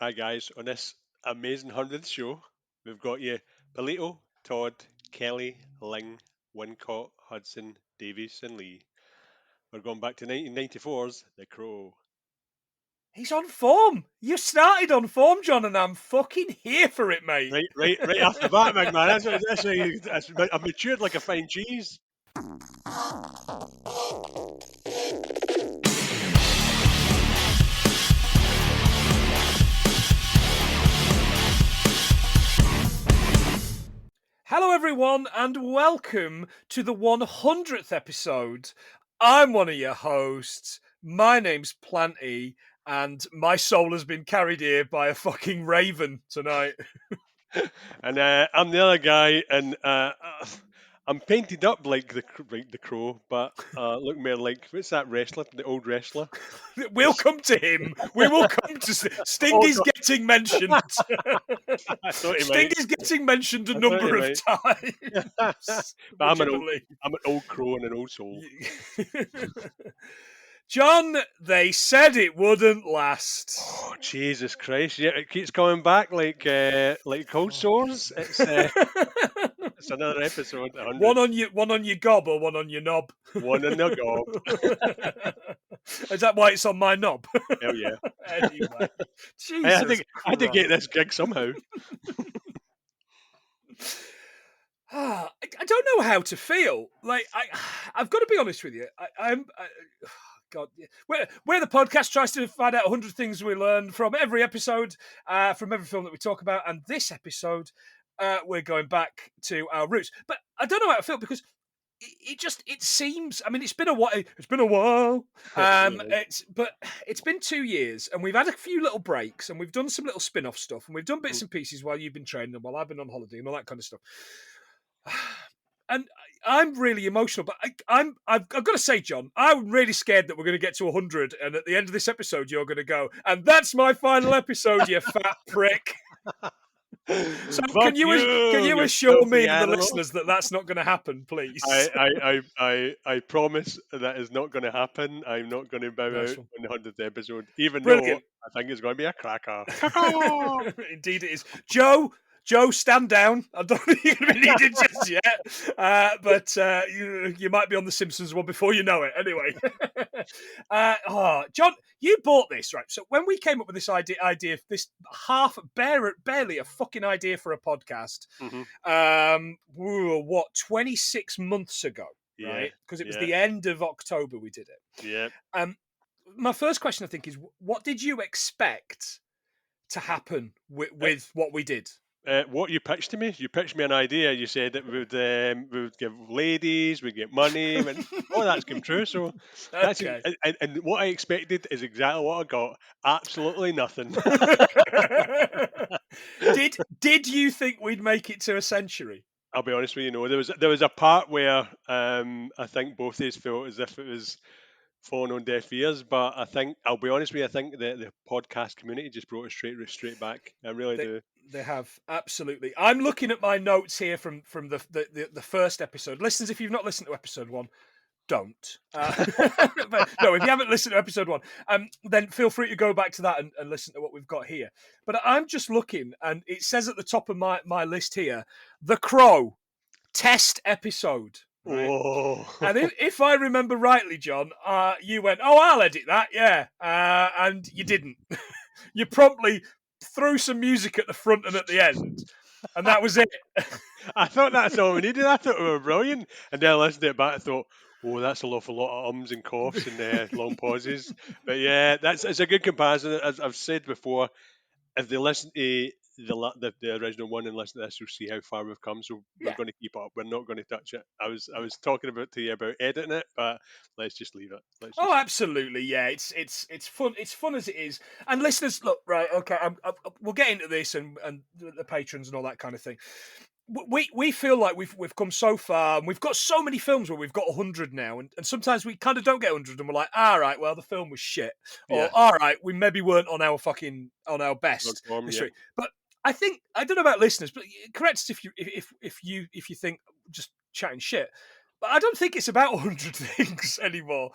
Hi guys, on this amazing 100th show, we've got you Polito, Todd, Kelly, Ling, Wincott, Hudson, Davies, and Lee. We're going back to 1994's The Crow. He's on form. You started on form, John, and I'm fucking here for it, mate. Right off the bat, McMahon. I've matured like a fine cheese. Hello, everyone, and welcome to the 100th episode. I'm one of your hosts. My name's Planty, and my soul has been carried here by a fucking raven tonight. And I'm the other guy, and I'm painted up like the Crow, but look more like, what's that wrestler, the old wrestler? We'll come to him. We will come to Sting is getting mentioned. I thought he Sting might. is getting mentioned a I thought number he of times. But I'm Would an you old, believe? I'm an old crow and an old soul. John, they said it wouldn't last. Oh, Jesus Christ! Yeah, it keeps coming back like cold sores. It's another episode. 100. One on your gob or one on your knob. One in the gob. Is that why it's on my knob? Hell yeah! Anyway, I had to get this gig somehow. I don't know how to feel. Like I've got to be honest with you. God, we're the podcast tries to find out 100 things we learn from every episode, from every film that we talk about, and this episode, we're going back to our roots. But I don't know how to feel because it seems. I mean, it's been a while. It's been a while. It's been 2 years, and we've had a few little breaks, and we've done some little spin-off stuff, and we've done bits and pieces while you've been training, and while I've been on holiday, and all that kind of stuff. And I'm really emotional, but I've got to say, John, I'm really scared that we're going to get to 100, and at the end of this episode, you're going to go, and that's my final episode, you fat prick. So can you assure me and the listeners that that's not going to happen, please? I promise that is not going to happen. I'm not going to bow out on the 100th episode, even Brilliant. though I think it's going to be a cracker. Indeed it is. Joe, stand down. I don't think you're going to be needed just yet. But you might be on The Simpsons one before you know it. Anyway. John, you bought this, right? So when we came up with this idea this barely a fucking idea for a podcast, 26 months ago, right? Because it was the end of October we did it. Yeah. My first question, I think, is what did you expect to happen with what we did? What you pitched to me, you pitched me an idea. You said that we would give ladies, we'd get money, and all that's come true. So that's Okay. and what I expected is exactly what I got. Absolutely nothing. Did you think we'd make it to a century? I'll be honest with you. No, there was a part where I think both of us felt as if it was falling on deaf ears, but I think I'll be honest with you. I think the podcast community just brought us straight back. I really do. They have, absolutely. I'm looking at my notes here from the first episode. Listeners, if you've not listened to episode 1, don't. But no, if you haven't listened to episode 1, then feel free to go back to that and listen to what we've got here. But I'm just looking, and it says at the top of my list here, The Crow test episode. Right? Oh. And if I remember rightly, John, you went, "Oh, I'll edit that," yeah, and you didn't. You promptly threw some music at the front and at the end, and that was it. I thought that's all we needed. I thought we were brilliant, and then I listened to it back and thought, "Oh, that's an awful lot of ums and coughs and long pauses." But yeah, it's a good comparison. As I've said before, if they listen to the original one and listen to this, you'll see how far we've come. So we're going to keep up. We're not going to touch it. I was talking to you about editing it, but let's just leave it. Absolutely, yeah. It's fun. It's fun as it is. And listeners, look, right, okay. We'll get into this and the patrons and all that kind of thing. We feel like we've come so far, and we've got so many films where we've got 100 now, and sometimes we kind of don't get 100, and we're like, all right, well, the film was shit, or all right, we maybe weren't on our best this week. But I think, I don't know about listeners, but correct us if you think just chatting shit. But I don't think it's about 100 things anymore.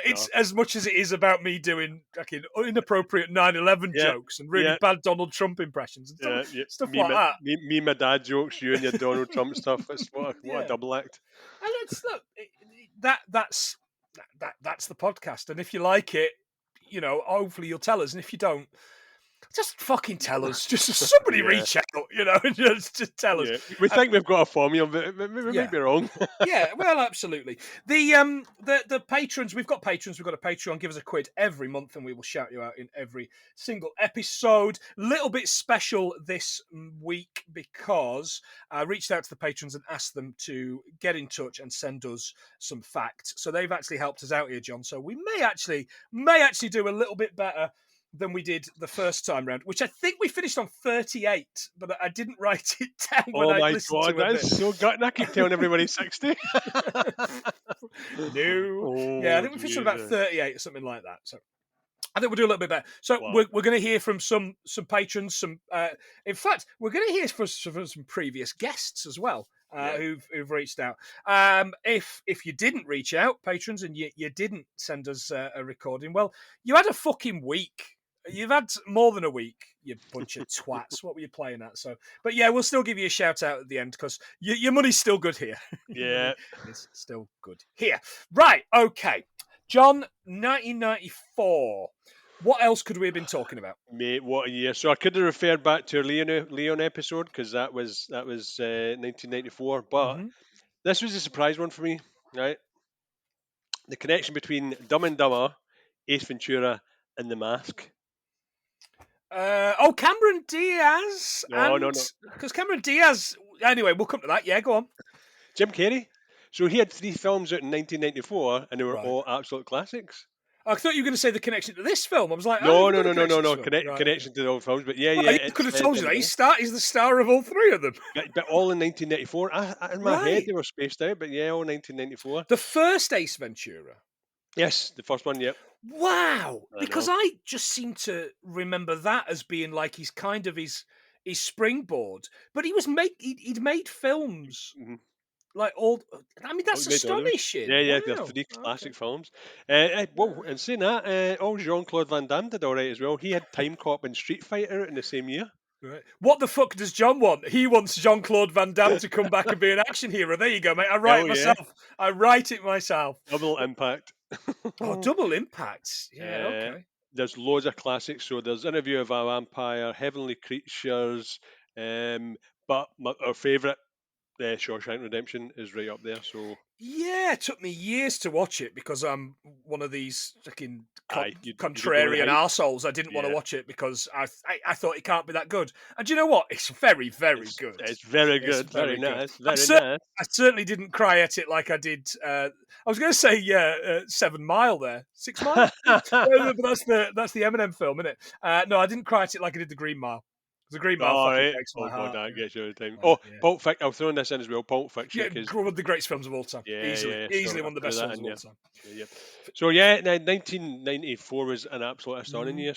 It's as much as it is about me doing fucking inappropriate 9/11 Yeah, jokes and really yeah, bad Donald Trump impressions and stuff Me, like that. my dad jokes, you and your Donald Trump stuff. It's what a Yeah, double act. and let's look. That's the podcast, and if you like it, hopefully you'll tell us, and if you don't, just fucking tell us. Just somebody Yeah, reach out, and just tell us. yeah. We think we've got a formula, but we Yeah. might be wrong. Yeah, well, absolutely. The patrons, we've got patrons. We've got a Patreon. Give us a quid every month, and we will shout you out in every single episode. Little bit special this week because I reached out to the patrons and asked them to get in touch and send us some facts. So they've actually helped us out here, John. So we may actually do a little bit better than we did the first time round, which I think we finished on 38, but I didn't write it down when Oh I my listened god, to it. that's so gutting. I keep telling everybody 60. No. Yeah, I think we finished on about 38 or something like that. So I think we'll do a little bit better. So Wow. we're going to hear from some patrons. In fact, we're going to hear from some previous guests as well. Who've reached out. If you didn't reach out, patrons, and you didn't send us a recording, well, you had a fucking week. You've had more than a week, you bunch of twats. What were you playing at? So, but yeah, we'll still give you a shout out at the end because your money's still good here. Yeah. It's still good here. Right, okay. John, 1994. What else could we have been talking about? Mate, what a year. So I could have referred back to our Leon episode because that was 1994, but this was a surprise one for me, right? The connection between Dumb and Dumber, Ace Ventura, and The Mask. Cameron Diaz. No. Because Cameron Diaz. Anyway, we'll come to that. Yeah, go on. Jim Carrey. So he had 3 films out in 1994, and they were all absolute classics. I thought you were going to say the connection to this film. I was like, no. Connection to the old films, but yeah. I could have told you that. He's the star of all 3 of them. But all in 1994. In my head, they were spaced out, but yeah, all 1994. The first Ace Ventura. Yes, the first one, yep. Wow, because I just seem to remember that as being like his springboard. But he'd made films like all. I mean, that's astonishing. Yeah, wow. they're 3 classic films. Well, and saying that, Jean-Claude Van Damme did all right as well. He had Time Cop and Street Fighter out in the same year. Right. What the fuck does John want? He wants Jean-Claude Van Damme to come back and be an action hero. There you go, mate. I write it myself. I write it myself. Double Impact. Double Impact. Yeah, okay. There's loads of classics. So there's Interview of a Vampire, Heavenly Creatures, but our favourite, Shawshank Redemption, is right up there. So yeah, it took me years to watch it because I'm one of these fucking contrarian arseholes. I didn't want to watch it because I thought it can't be that good. And do you know what? It's very, very good. It's very good. Very nice. Very nice. I certainly didn't cry at it like I did. I was going to say 7 Mile there, 6 Mile. But that's the Eminem film, isn't it? No, I didn't cry at it like I did the Green Mile. The Green Mile breaks my heart. That gets you every time. Pulp Fiction. I'll throw this in as well. Pulp Fiction. Yeah, one of the greatest films of all time. Easily one of the best films of all time. So 1994 was an absolute astonishing year.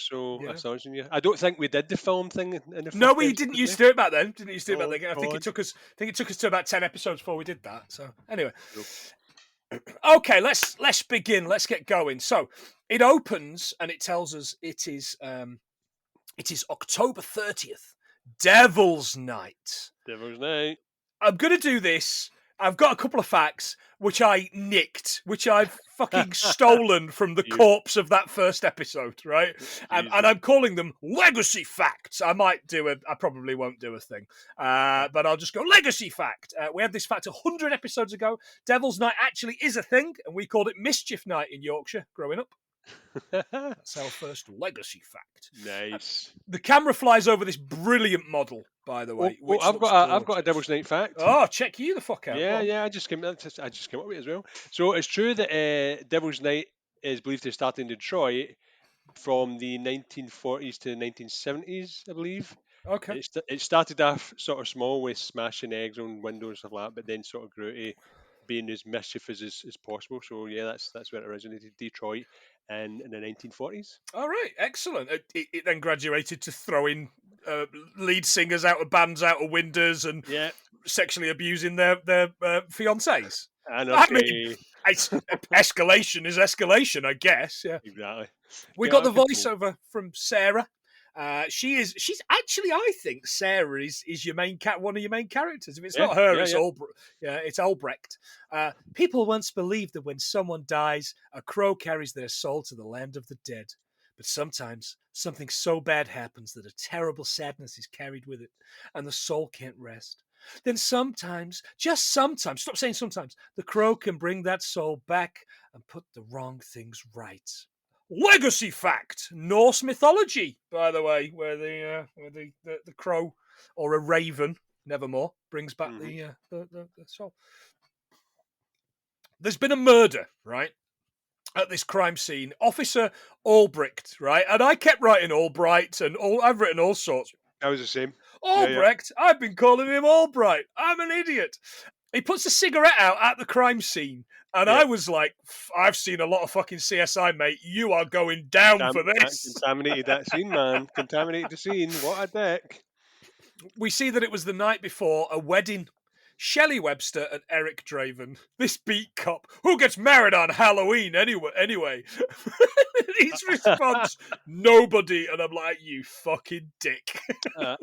Astonishing year. I don't think we did the film thing in the first. No, we didn't used to do it back then. I think it took us to about 10 episodes before we did that. So anyway. Okay, let's begin. Let's get going. So it opens and it tells us it is October 30th, Devil's Night. Devil's Night. I'm going to do this. I've got a couple of facts which I nicked, which I've fucking stolen from the corpse of that first episode, right? And I'm calling them legacy facts. I probably won't do a thing, but I'll just go legacy fact. We had this fact 100 episodes ago. Devil's Night actually is a thing, and we called it Mischief Night in Yorkshire growing up. That's our first legacy fact. Nice. The camera flies over this brilliant model, by the way. I've got a Devil's Night fact. Oh, check you the fuck out. Yeah. I just came up with it as well. So it's true that Devil's Night is believed to start in Detroit from the 1940s to the 1970s, I believe. Okay. It started off sort of small with smashing eggs on windows and stuff like that, but then sort of grew to being as mischievous as possible. So yeah, that's where it originated, Detroit, and in the 1940s. All right, excellent. It then graduated to throwing lead singers out of bands out of windows and sexually abusing their fiancés. Anarchy. Escalation is escalation, I guess. Yeah. Exactly. We Get got out the of control. voiceover from Sarah. She's actually, I think Sarah is your one of your main characters. If it's not her, it's it's Albrecht. People once believed that when someone dies, a crow carries their soul to the land of the dead. But sometimes something so bad happens that a terrible sadness is carried with it, and the soul can't rest. Then sometimes, just sometimes, stop saying sometimes, the crow can bring that soul back and put the wrong things right. Legacy fact: Norse mythology, by the way, where the crow or a raven, nevermore, brings back the soul. There's been a murder, right, at this crime scene. Officer Albrecht, right, and I kept writing Albright, and I've written all sorts. That was the same. Albrecht, I've been calling him Albright. I'm an idiot. He puts a cigarette out at the crime scene, and I was like, I've seen a lot of fucking CSI, mate. You are going down for this. Contaminated that scene, man. Contaminated the scene. What a dick. We see that it was the night before a wedding. Shelley Webster and Eric Draven, this beat cop who gets married on Halloween anyway. His response, nobody. And I'm like, you fucking dick.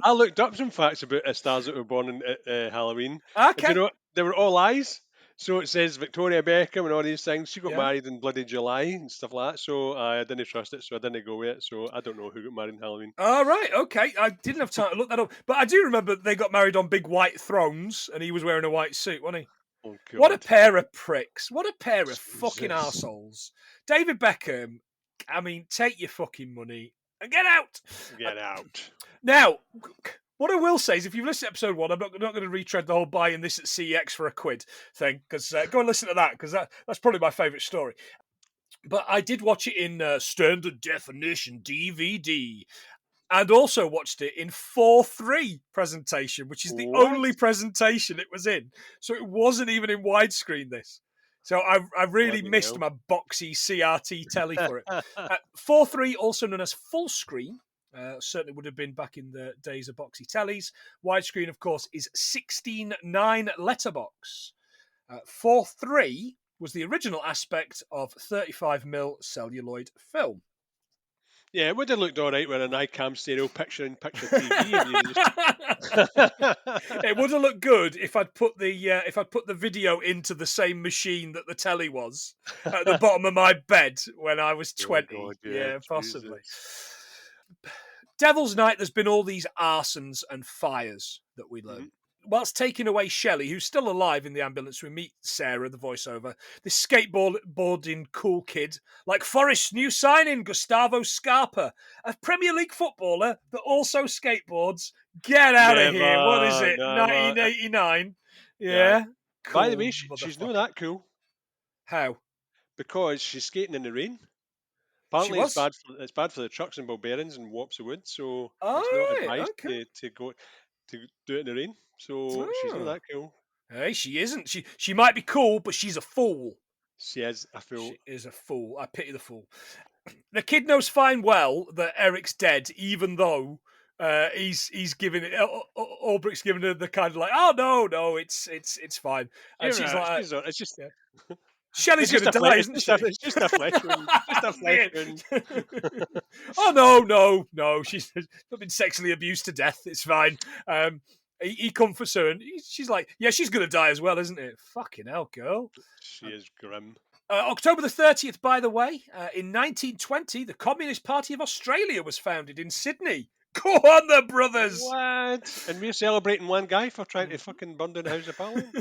I looked up some facts about stars that were born in Halloween. Okay. Do you know, they were all lies. So it says Victoria Beckham and all these things. She got married in bloody July and stuff like that. So I didn't trust it. So I didn't go with it. So I don't know who got married in Halloween. All right. Okay. I didn't have time to look that up. But I do remember they got married on big white thrones and he was wearing a white suit, wasn't he? Oh, God. What a pair of pricks. What a pair of fucking arseholes. David Beckham, I mean, take your fucking money and get out. Get out. Now, what I will say is, if you've listened to episode 1, I'm not going to retread the whole buying this at CEX for £1 thing, because go and listen to that, because that's probably my favourite story. But I did watch it in standard definition DVD, and also watched it in 4:3 presentation, which is the only presentation it was in. So it wasn't even in widescreen, this. So I really missed my boxy CRT telly for it. 4:3, also known as full screen. Certainly would have been back in the days of boxy tellies. Widescreen, of course, is 16:9 letterbox. 4:3 was the original aspect of 35mm celluloid film. Yeah, it would have looked all right with an iCam stereo picture-in-picture TV. It would have looked good if I'd put the video into the same machine that the telly was at the bottom of my bed when I was 20. God, yeah, possibly. Jesus. Devil's Night, there's been all these arsons and fires that we learn. Whilst taking away Shelley, who's still alive in the ambulance, we meet Sarah, the voiceover, this skateboarding cool kid, like Forest's new signing, Gustavo Scarpa, a Premier League footballer that also skateboards. Get out of here. What is it, 1989? Yeah. Cool. By the way, she's not that cool. How? Because she's skating in the rain. Apparently, it's bad for the trucks and ball bearings and warps of wood, so it's not advised to go to do it in the rain. So she's not that cool. Hey, she isn't. She might be cool, but she's a fool. She is a fool. She is a fool. I pity the fool. The kid knows fine well that Eric's dead, even though he's giving it. Albrecht's giving her the kind of like, oh no, it's fine. And she's like, it's just. Yeah. Shelley's going to die, isn't she? It's just a flesh wound. Just a flesh wound. Oh, no. She's not been sexually abused to death. It's fine. He comforts her, and she's like, yeah, she's going to die as well, isn't it? Fucking hell, girl. She is grim. October the 30th, by the way, in 1920, the Communist Party of Australia was founded in Sydney. Go on, the brothers! What? And we're celebrating one guy for trying to fucking burn down the House of Parliament?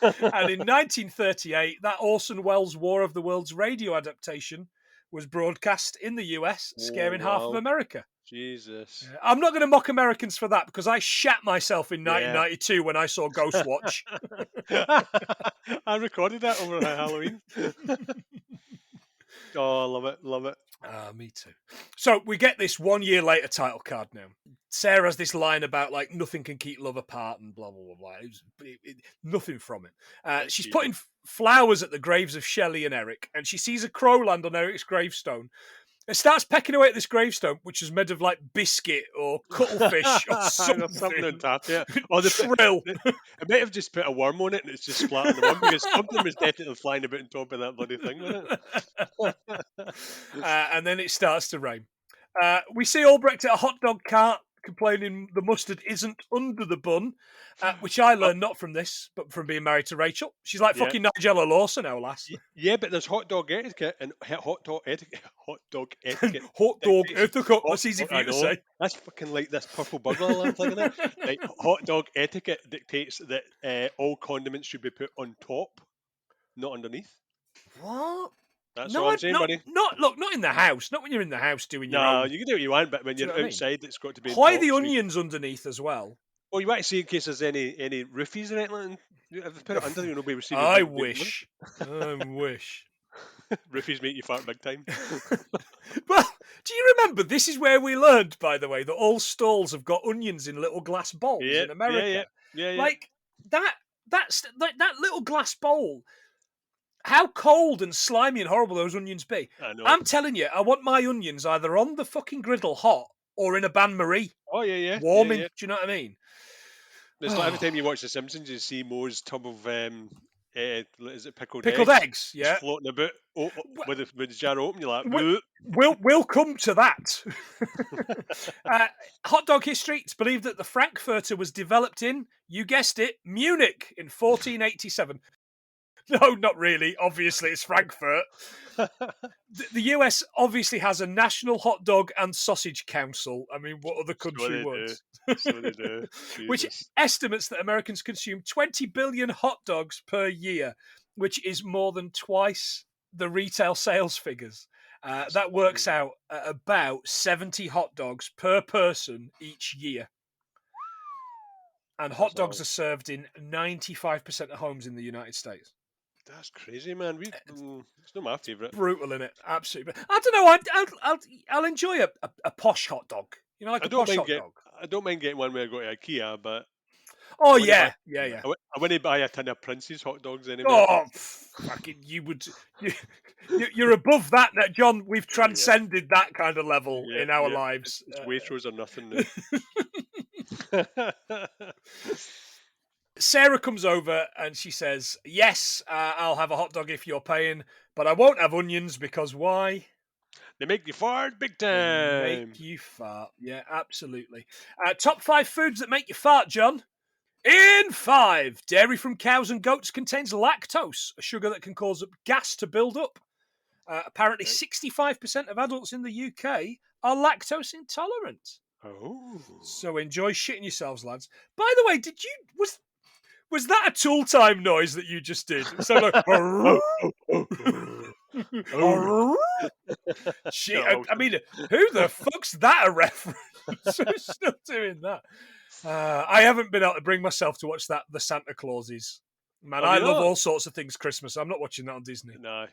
And in 1938, that Orson Welles' War of the Worlds radio adaptation was broadcast in the US, scaring half of America. Jesus. I'm not going to mock Americans for that, because I shat myself in 1992 when I saw Ghostwatch. I recorded that over Halloween. Oh, love it. Me too. So we get this 1 year later title card now. Sarah has this line about like nothing can keep love apart and blah, blah, blah, blah. Nothing from it. She's putting flowers at the graves of Shelley and Eric, and she sees a crow land on Eric's gravestone. It starts pecking away at this gravestone, which is made of like biscuit or cuttlefish or something. Something on top, yeah. Or Trill. I might have just put a worm on it and it's just splat on the worm because something was definitely flying about on top of that bloody thing, wasn't it? And then it starts to rain. We see Albrecht at a hot dog cart complaining the mustard isn't under the bun, which I learned not from this, but from being married to Rachel. She's like fucking Nigella Lawson, our lass. Yeah, but there's hot dog etiquette and hot dog etiquette. Hot dog etiquette. That's easy for you to say. That's fucking like this purple burglar I'm thinking of. Like, hot dog etiquette dictates that all condiments should be put on top, not underneath. What? That's what I'm saying, buddy. Not in the house. Not when you're in the house doing your own. No, you can do what you want, but when you're outside, it's got to be. Why the onions underneath as well? Well, you want to see in case there's any roofies or anything. If they put it under, you'll be receiving. I wish. Roofies make you fart big time. Well, do you remember? This is where we learned, by the way, that all stalls have got onions in little glass bowls in America. Yeah. Like that's that little glass bowl. How cold and slimy and horrible those onions be. I know. I'm telling you, I want my onions either on the fucking griddle hot or in a bain-marie. Oh, yeah. Warming. Yeah. Do you know what I mean? It's like every time you watch The Simpsons, you see Moe's tub of, is it pickled eggs? Yeah. Floating about with the jar open. You're like, we'll come to that. Hot dog history. It's believed that the Frankfurter was developed in, you guessed it, Munich in 1487. No, not really. Obviously, it's Frankfurt. The US obviously has a national hot dog and sausage council. I mean, what other country would? So they do. Which estimates that Americans consume 20 billion hot dogs per year, which is more than twice the retail sales figures. That works out at about 70 hot dogs per person each year. And hot dogs are served in 95% of homes in the United States. That's crazy, man. It's not my favourite. Brutal, innit? Absolutely. I don't know. I'll enjoy a posh hot dog. You know, like a posh hot dog. I don't mind getting one where I go to IKEA, but oh yeah. I wouldn't buy a ton of Prince's hot dogs anyway. Oh, fucking! You're above that, John. We've transcended that kind of level in our lives. It's Waitrose or nothing. Sarah comes over and she says, yes, I'll have a hot dog if you're paying, but I won't have onions because why? They make you fart big time. They make you fart. Yeah, absolutely. Top 5 foods that make you fart, John. In 5, dairy from cows and goats contains lactose, a sugar that can cause gas to build up. Apparently, 65% of adults in the UK are lactose intolerant. Oh. So enjoy shitting yourselves, lads. By the way, was that a tool time noise that you just did? It sounded like shit. I mean, who the fuck's that a reference? Who's still doing that? I haven't been able to bring myself to watch the Santa Clauses. Man, I love all sorts of things Christmas. I'm not watching that on Disney. No,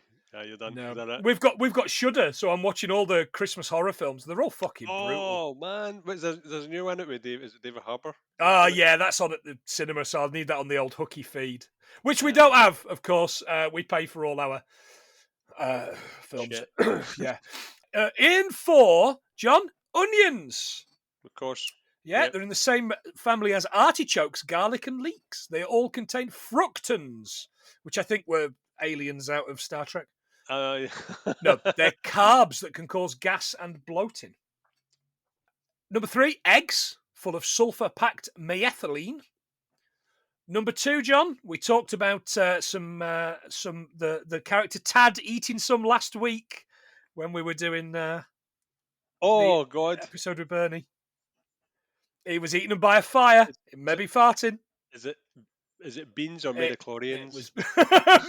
you're done. No. We've got Shudder, so I'm watching all the Christmas horror films. They're all fucking brutal. Oh man, there's a new one out with David Harbour. Yeah, that's on at the cinema, so I'll need that on the old hooky feed, which we don't have, of course. We pay for all our films. Yeah. In 4, John, onions. Of course. Yeah, they're in the same family as artichokes, garlic, and leeks. They all contain fructans, which I think were aliens out of Star Trek. No, they're carbs that can cause gas and bloating. Number 3, eggs, full of sulfur-packed methylene. Number 2, John, we talked about the character Tad eating some last week when we were doing the episode with Bernie. He was eating them by a fire. It may be farting. Is it beans or midichlorians? It was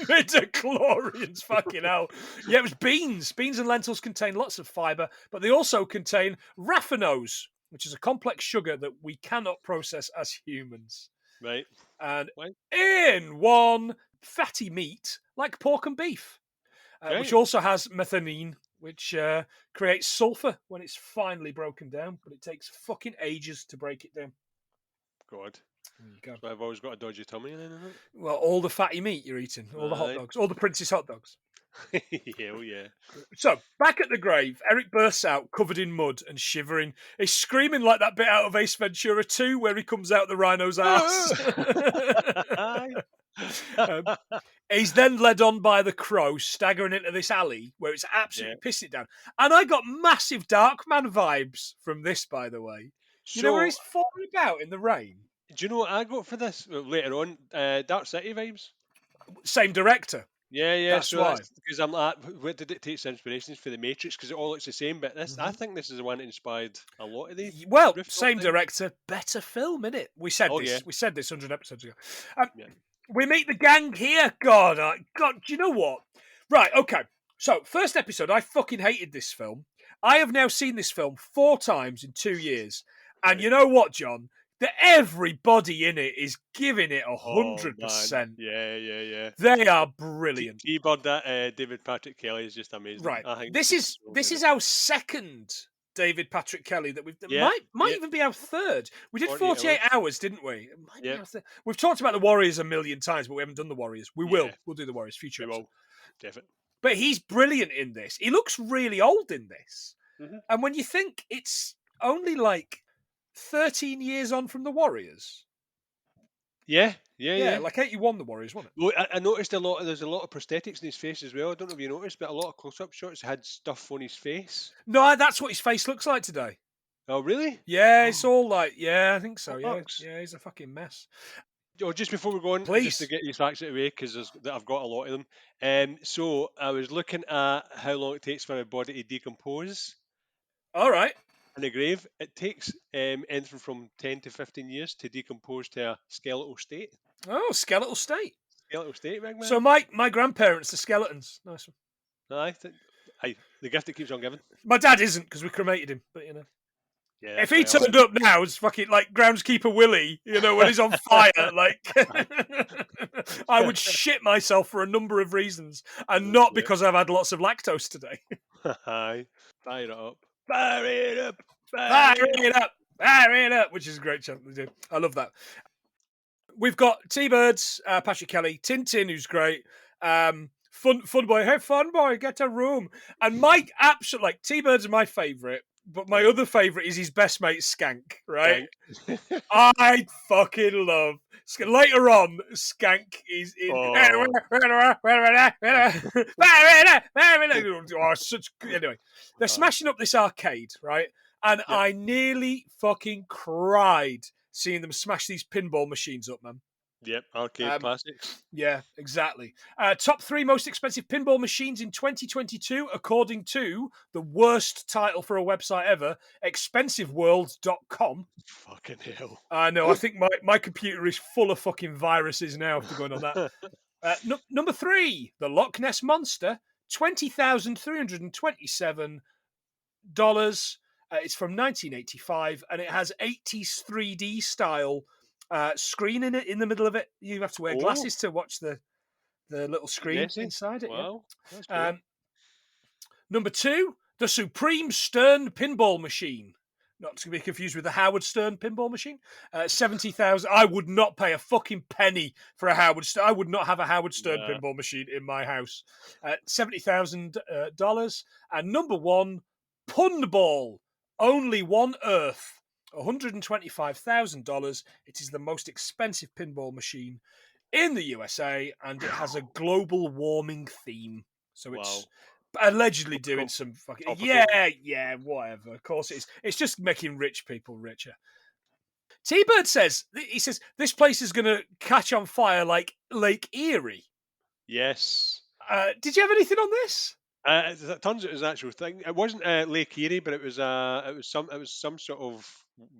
midichlorians, fucking hell. Yeah, it was beans. Beans and lentils contain lots of fibre, but they also contain raffinose, which is a complex sugar that we cannot process as humans. Right. And in 1, fatty meat, like pork and beef, which also has methionine, which creates sulfur when it's finally broken down, but it takes fucking ages to break it down. God. There you go. So I've always got a dodgy tummy. Well, all the fatty meat you're eating, all the hot dogs, all the Prince's hot dogs. Hell yeah. So, back at the grave, Eric bursts out covered in mud and shivering. He's screaming like that bit out of Ace Ventura 2 where he comes out the rhino's ass. He's then led on by the crow, staggering into this alley where it's absolutely pissing it down. And I got massive Darkman vibes from this, by the way. You know where he's falling about in the rain? Do you know what I got for this later on? Dark City vibes. Same director. Yeah. That's so why. that's because I'm like, where did it take its inspirations for the Matrix? Because it all looks the same. But this, I think this is the one that inspired a lot of these. Well, same director, better film, innit? We said this. Yeah. We said this 100 episodes ago. We meet the gang here. God, do you know what? Right, okay. So, first episode, I fucking hated this film. I have now seen this film 4 times in 2 years. And you know what, John? That everybody in it is giving it 100%. Yeah. They are brilliant. T-Bird, that David Patrick Kelly is just amazing. Right. I think This is our second David Patrick Kelly that we've might even be our third. We did 48 hours, didn't we? We've talked about the Warriors a million times, but we haven't done the Warriors. We will. We'll do the Warriors future. We will. Definitely. But he's brilliant in this. He looks really old in this. And when you think it's only like 13 years on from the Warriors. Yeah. Like 81 the Warriors, wasn't it? Well, I noticed there's a lot of prosthetics in his face as well. I don't know if you noticed, but a lot of close-up shots had stuff on his face. No, that's what his face looks like today. Oh, really? Yeah, it's all like, I think so. Yeah, he's a fucking mess. Just before we go on, please, just to get these facts out of the way, because I've got a lot of them. So I was looking at how long it takes for a body to decompose. All right. In the grave, it takes anything from 10 to 15 years to decompose to a skeletal state. Oh, skeletal state. Skeletal state, big man. So my grandparents are skeletons. Nice one. The gift that keeps on giving. My dad isn't because we cremated him, but you know. Yeah, if he turned up now, it's fucking like groundskeeper Willie, you know, when he's on fire, like I would shit myself for a number of reasons, and not because I've had lots of lactose today. Fire it up. Fire it up. Fire it up. Fire it up. Which is a great chant to do. I love that. We've got T-Birds, Patrick Kelly, Tintin, who's great. Fun boy. Hey, fun boy, get a room. And Mike, absolutely, like, T-Birds are my favourite. But my other favourite is his best mate, Skank, right? I fucking love Skank. Later on, Skank is in... Anyway, they're smashing up this arcade, right? And I nearly fucking cried seeing them smash these pinball machines up, man. Yep, arcade classics. Yeah, exactly. Top 3 most expensive pinball machines in 2022, according to the worst title for a website ever, expensiveworld.com. Fucking hell. I know, I think my computer is full of fucking viruses now after going on that. Number 3, the Loch Ness Monster, $20,327. It's from 1985, and it has 80s 3D style screen in it, in the middle of it. You have to wear glasses to watch the little screen inside it. Wow. Yeah. Number 2, the Supreme Stern Pinball Machine. Not to be confused with the Howard Stern Pinball Machine. 70,000. I would not pay a fucking penny for a Howard Stern. I would not have a Howard Stern pinball machine in my house. $70,000. And number 1, Punball. Only One Earth. $125,000. It is the most expensive pinball machine in the USA, and it has a global warming theme. So it's allegedly doing some fucking whatever. Of course it is. It's just making rich people richer. T-Bird says this place is going to catch on fire like Lake Erie. Yes. Did you have anything on this? It turns out it was an actual thing. It wasn't Lake Erie, but it was some sort of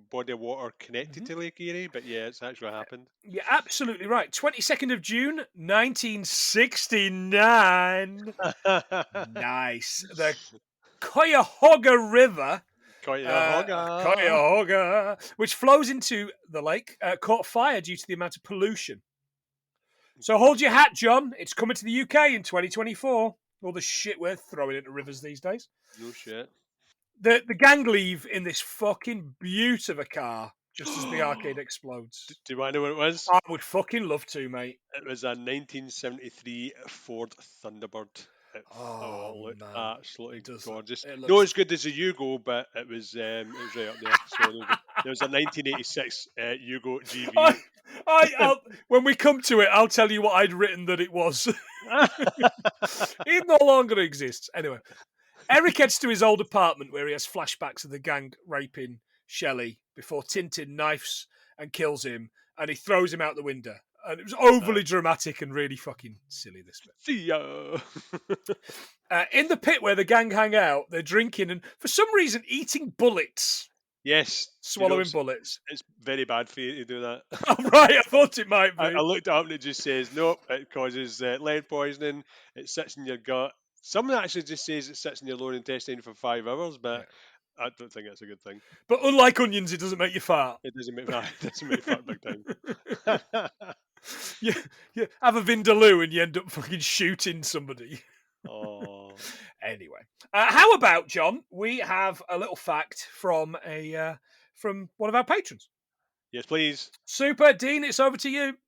body of water connected to Lake Erie. But yeah, it's actually happened. You're absolutely right. 22nd of June, 1969. Nice. The Cuyahoga River, Cuyahoga, which flows into the lake, caught fire due to the amount of pollution. So hold your hat, John. It's coming to the UK in 2024. All the shit we're throwing into rivers these days. No shit. The gang leave in this fucking beaut of a car just as the arcade explodes. Do you want to know what it was? I would fucking love to, mate. It was a 1973 Ford Thunderbird. Oh, Looked man. absolutely It does. gorgeous. It Not looks... as good as the Yugo, but it was right up there. So there was a 1986 Yugo GV. When we come to it, I'll tell you what I'd written that it was. It no longer exists. Anyway, Eric heads to his old apartment where he has flashbacks of the gang raping Shelley before Tintin knifes and kills him, and he throws him out the window. And it was overly dramatic and really fucking silly, this bit. See ya. In the pit where the gang hang out, they're drinking and, for some reason, eating bullets. Yes. Swallowing bullets. It's very bad for you to do that. Oh, right, I thought it might be. I looked it up and it just says, nope, it causes lead poisoning. It sits in your gut. Someone actually just says it sits in your lower intestine for 5 hours, but I don't think that's a good thing. But unlike onions, it doesn't make you fart. It doesn't make fart big time. You have a Vindaloo and you end up fucking shooting somebody. Oh. Anyway, how about, John? We have a little fact from one of our patrons. Yes, please. Super, Dean. It's over to you.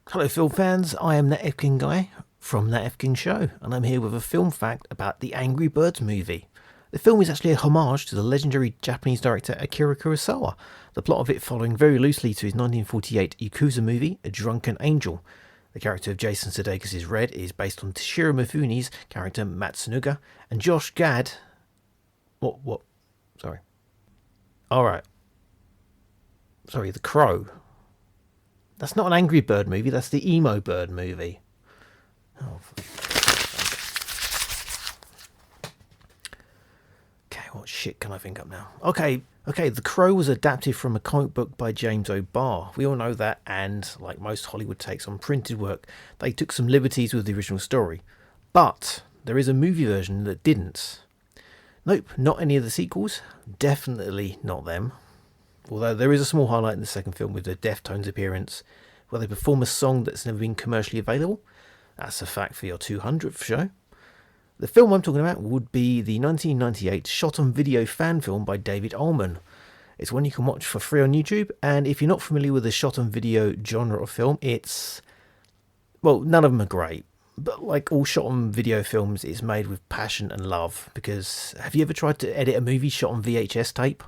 Hello, film fans. I am That Efkin Guy from That Efkin Show, and I'm here with a film fact about the Angry Birds movie. The film is actually a homage to the legendary Japanese director Akira Kurosawa, the plot of it following very loosely to his 1948 Yakuza movie, A Drunken Angel. The character of Jason Sudeikis' Red is based on Toshiro Mifune's character Matsunaga, and Josh Gad... What? Sorry. Alright. Sorry, The Crow. That's not an Angry Bird movie, that's the Emo Bird movie. Oh, okay, what shit can I think up now? Okay, The Crow was adapted from a comic book by James O'Barr. We all know that, and like most Hollywood takes on printed work, they took some liberties with the original story. But there is a movie version that didn't. Nope, not any of the sequels. Definitely not them. Although there is a small highlight in the second film with the Deftones appearance, where they perform a song that's never been commercially available. That's a fact for your 200th show. The film I'm talking about would be the 1998 shot-on-video fan film by David Ullman. It's one you can watch for free on YouTube, and if you're not familiar with the shot-on-video genre of film, it's... well, none of them are great. But like all shot-on-video films, it's made with passion and love, because have you ever tried to edit a movie shot on VHS tape?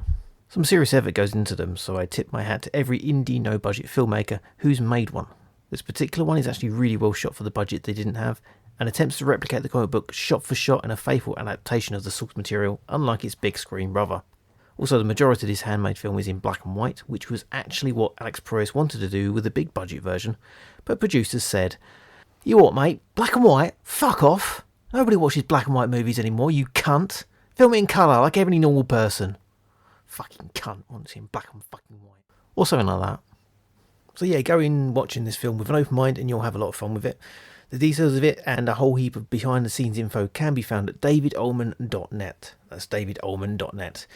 Some serious effort goes into them, so I tip my hat to every indie, no-budget filmmaker who's made one. This particular one is actually really well shot for the budget they didn't have, and attempts to replicate the comic book shot for shot in a faithful adaptation of the source material, unlike its big screen brother. Also, the majority of this handmade film is in black and white, which was actually what Alex Proyas wanted to do with the big budget version, but producers said, "You what, mate? Black and white? Fuck off! Nobody watches black and white movies anymore, you cunt! Film it in colour, like every normal person." Fucking cunt, wants in black and fucking white. Or something like that. So yeah, go in watching this film with an open mind and you'll have a lot of fun with it. The details of it and a whole heap of behind the scenes info can be found at davidullman.net. That's davidullman.net.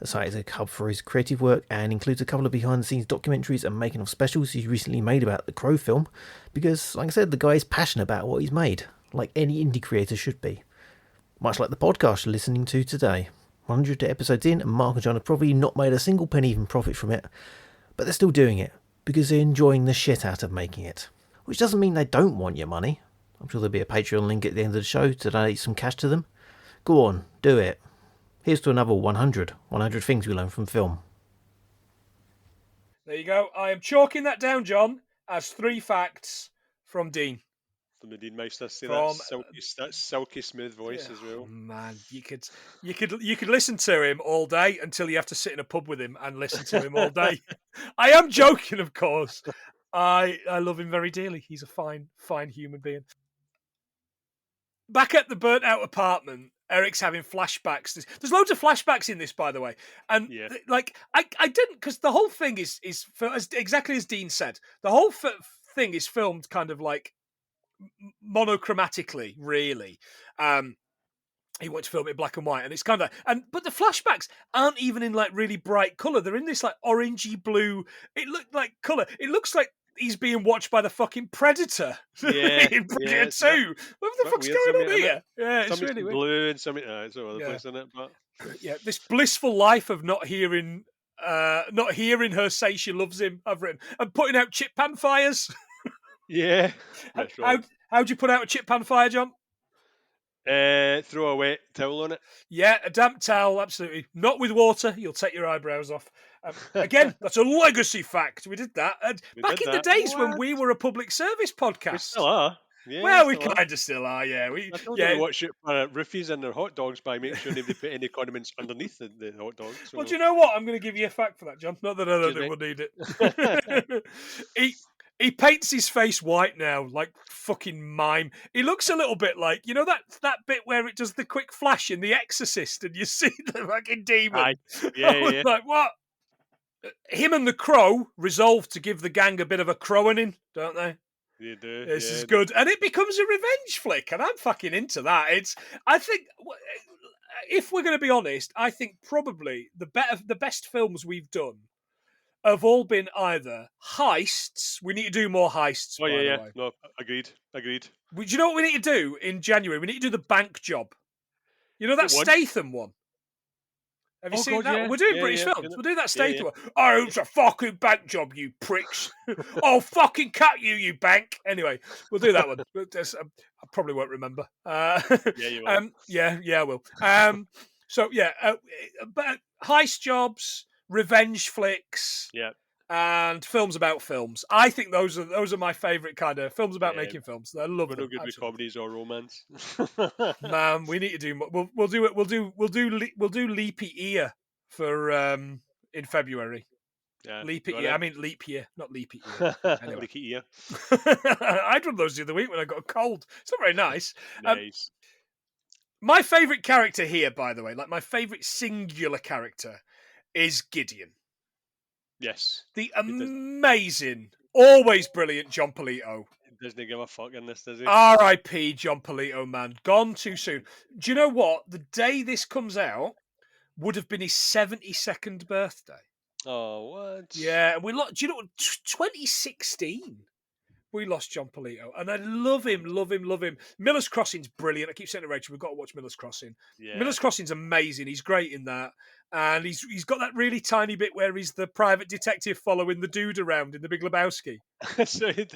The site is a hub for his creative work and includes a couple of behind the scenes documentaries and making of specials he's recently made about the Crow film, because like I said, the guy is passionate about what he's made, like any indie creator should be. Much like the podcast you're listening to today. 100 episodes in, and Mark and John have probably not made a single penny even profit from it, but they're still doing it because they're enjoying the shit out of making it. Which doesn't mean they don't want your money. I'm sure there'll be a Patreon link at the end of the show to donate some cash to them. Go on, do it. Here's to another 100 things we learn from film. There you go. I am chalking that down, John, as 3 facts from Dean. From the Dean Meister, see From- that silky smooth voice as well. Man, you could listen to him all day until you have to sit in a pub with him and listen to him all day. I am joking, of course. I love him very dearly. He's a fine human being. Back at the burnt out apartment, Eric's having flashbacks. There's loads of flashbacks in this, by the way. And I didn't, because the whole thing is exactly as Dean said. The whole thing is filmed kind of like monochromatically, really. He wanted to film it in black and white, and it's kind of but the flashbacks aren't even in like really bright color. They're in this like orangey blue. It looked like color. It looks like he's being watched by the fucking Predator. Yeah, in Predator 2. What the fuck's going on here? Yeah, it's really weird. Blue and something. It's all over the place, isn't it? But yeah, this blissful life of not hearing her say she loves him. I've written and putting out chip pan fires. Yeah. How'd you put out a chip pan fire, John? Throw a wet towel on it. Yeah, a damp towel, absolutely. Not with water. You'll take your eyebrows off. Again, that's a legacy fact. We did that. And We back did in the that. days when What? we were a public service We podcast. still are. Yeah, Well, we still are. kind of still are, yeah. I told you to watch it for roofies and their hot dogs by making sure nobody put any condiments underneath the hot dogs. So. Well, do you know what? I'm going to give you a fact for that, John. Not that I don't think we'll need it. He paints his face white now, like fucking mime. He looks a little bit like, you know, that bit where it does the quick flash in The Exorcist and you see the fucking demon. Aye. Yeah. Like, what? Him and the Crow resolve to give the gang a bit of a Crowening, don't they? You do. This is good. And it becomes a revenge flick, and I'm fucking into that. I think, if we're going to be honest, I think probably the best films we've done have all been either heists. We need to do more heists. Oh, yeah. No, agreed. Do you know what we need to do in January? We need to do the bank job. You know that Statham one? Have you seen that? Yeah. We're doing British films. We'll do that Statham one. Yeah. Oh, it's a fucking bank job, you pricks. I'll fucking cut you bank. Anyway, we'll do that one. I probably won't remember. Yeah, you will. Yeah, I will. But heist jobs, revenge flicks, and films about films. I think those are my favourite kind of films about making films. I love them. We're no good with comedies or romance. Man, we need to do more. We'll do it. We'll do Leapy Ear for in February. Yeah, leap year. I mean leap year, not leapy ear. Anyway. Leaky ear. I done those the other week when I got a cold. It's not very nice. Nice. My favourite character here, by the way, like my favourite singular character, is Gideon. Yes. The amazing, always brilliant John Polito. Doesn't give a fuck in this, does he? R.I.P. John Polito, man. Gone too soon. Do you know what? The day this comes out would have been his 72nd birthday. Oh, what? Yeah, and we lost. Do you know what? 2016, we lost John Polito, and I love him. Miller's Crossing's brilliant. I keep saying to Rachel, we've got to watch Miller's Crossing. Yeah. Miller's Crossing's amazing. He's great in that, and he's got that really tiny bit where he's the private detective following the dude around in The Big Lebowski,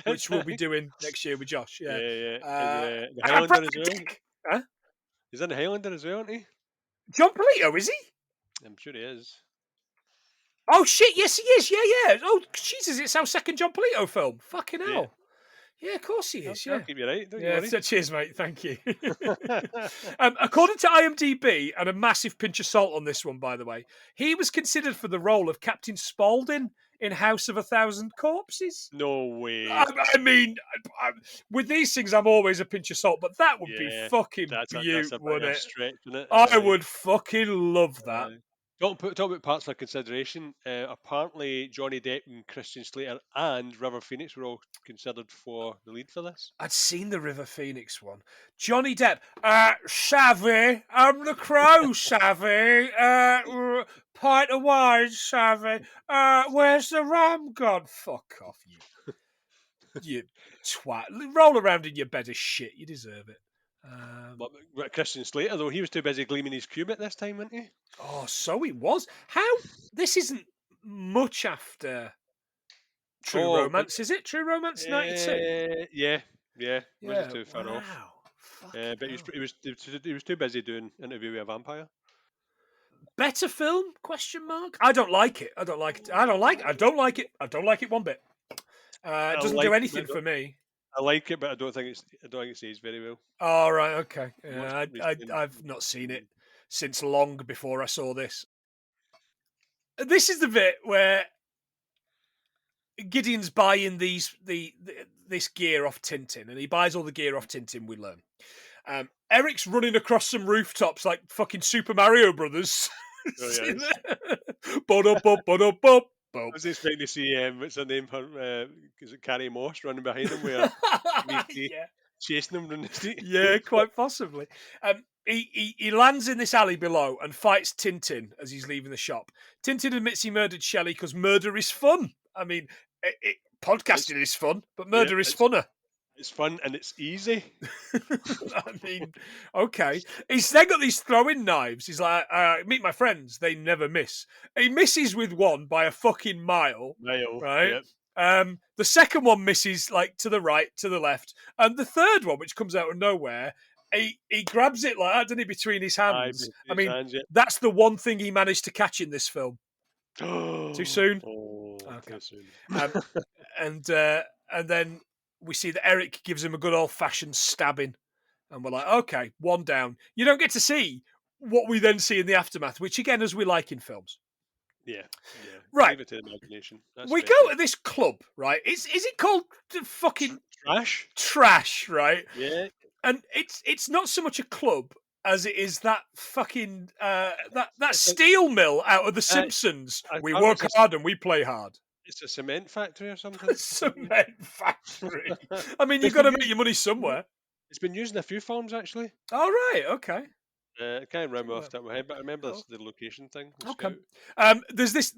which we'll be doing next year with Josh. Yeah. The Highlander as well. Huh? He's in the Highlander as well, isn't he? John Polito, is he? I'm sure he is. Oh shit! Yes, he is. Yeah. Oh Jesus! It's our second John Polito film. Fucking hell! Yeah, of course he is. I'll keep you right. Don't you worry. Cheers, mate. Thank you. According to IMDb, and a massive pinch of salt on this one, by the way, he was considered for the role of Captain Spaulding in House of a Thousand Corpses. No way. I mean, with these things, I'm always a pinch of salt, but that would be fucking beautiful, wouldn't it? Stretch, wouldn't it? I would fucking love that. Talk about parts for consideration. Apparently, Johnny Depp and Christian Slater and River Phoenix were all considered for the lead for this. I'd seen the River Phoenix one. Johnny Depp, Savvy, I'm the Crow, Savvy, pint of wine, Savvy, where's the rum gone? Fuck off, you twat. Roll around in your bed of shit, you deserve it. But Christian Slater, though, he was too busy gleaming his cubit this time, wasn't he? Oh, so he was. How? This isn't much after True Romance, is it? True Romance 92? Yeah. Wasn't too far off. But hell. he was too busy doing Interview with a Vampire. Better film? Question mark. I don't like it. I don't like it. I don't like it one bit. It doesn't do anything for me. I like it, but I don't think it's aged very well. Oh, right, okay. Yeah, I've not seen it since long before I saw this. This is the bit where Gideon's buying this gear off Tintin, and he buys all the gear off Tintin, we learn. Eric's running across some rooftops like fucking Super Mario Brothers. Oh, yes. I was expecting to see what's her name? Is it Carrie Moss running behind him with chasing him down the street? Yeah, quite possibly. He lands in this alley below and fights Tintin as he's leaving the shop. Tintin admits he murdered Shelley because murder is fun. I mean, podcasting is fun, but murder is funner. It's fun and it's easy. I mean, okay. He's then got these throwing knives. He's like, meet my friends. They never miss. He misses with one by a fucking mile. Right? Yep. The second one misses like to the right, to the left. And the third one, which comes out of nowhere, he grabs it like that, doesn't he, between his hands? I mean, that's the one thing he managed to catch in this film. Too soon? Okay. Too soon. And then we see that Eric gives him a good old-fashioned stabbing. And we're like, okay, one down. You don't get to see what we then see in the aftermath, which, again, as we like in films. Yeah. Right. Leave it to the imagination. We go to this club, right? Is it called fucking... Trash? Trash, right? Yeah. And it's not so much a club as it is that fucking that steel mill out of The Simpsons. We work hard and we play hard. It's a cement factory or something. A cement factory. I mean, you've got to make your money somewhere. It's been used in a few films actually. Oh right, okay. I can't remember off the top of my head, but I remember the location thing. Okay. There's this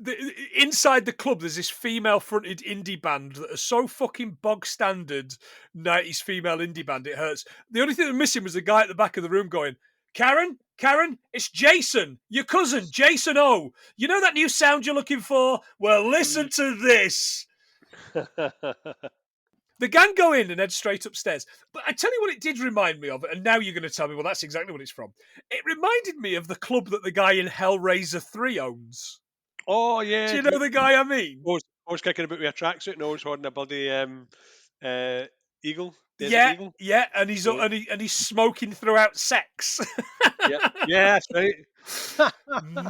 inside the club. There's this female-fronted indie band that are so fucking bog standard 90s female indie band. It hurts. The only thing that was missing was the guy at the back of the room going, Karen, it's Jason, your cousin, Jason O. You know that new sound you're looking for? Well, listen to this. The gang go in and head straight upstairs. But I tell you what it did remind me of, and now you're going to tell me, well, that's exactly what it's from. It reminded me of the club that the guy in Hellraiser 3 owns. Oh, yeah. Do you know the guy I mean? Always kicking about with a tracksuit and always holding a bloody eagle. Eagle. Yeah, and he's smoking throughout sex. Yeah, that's right.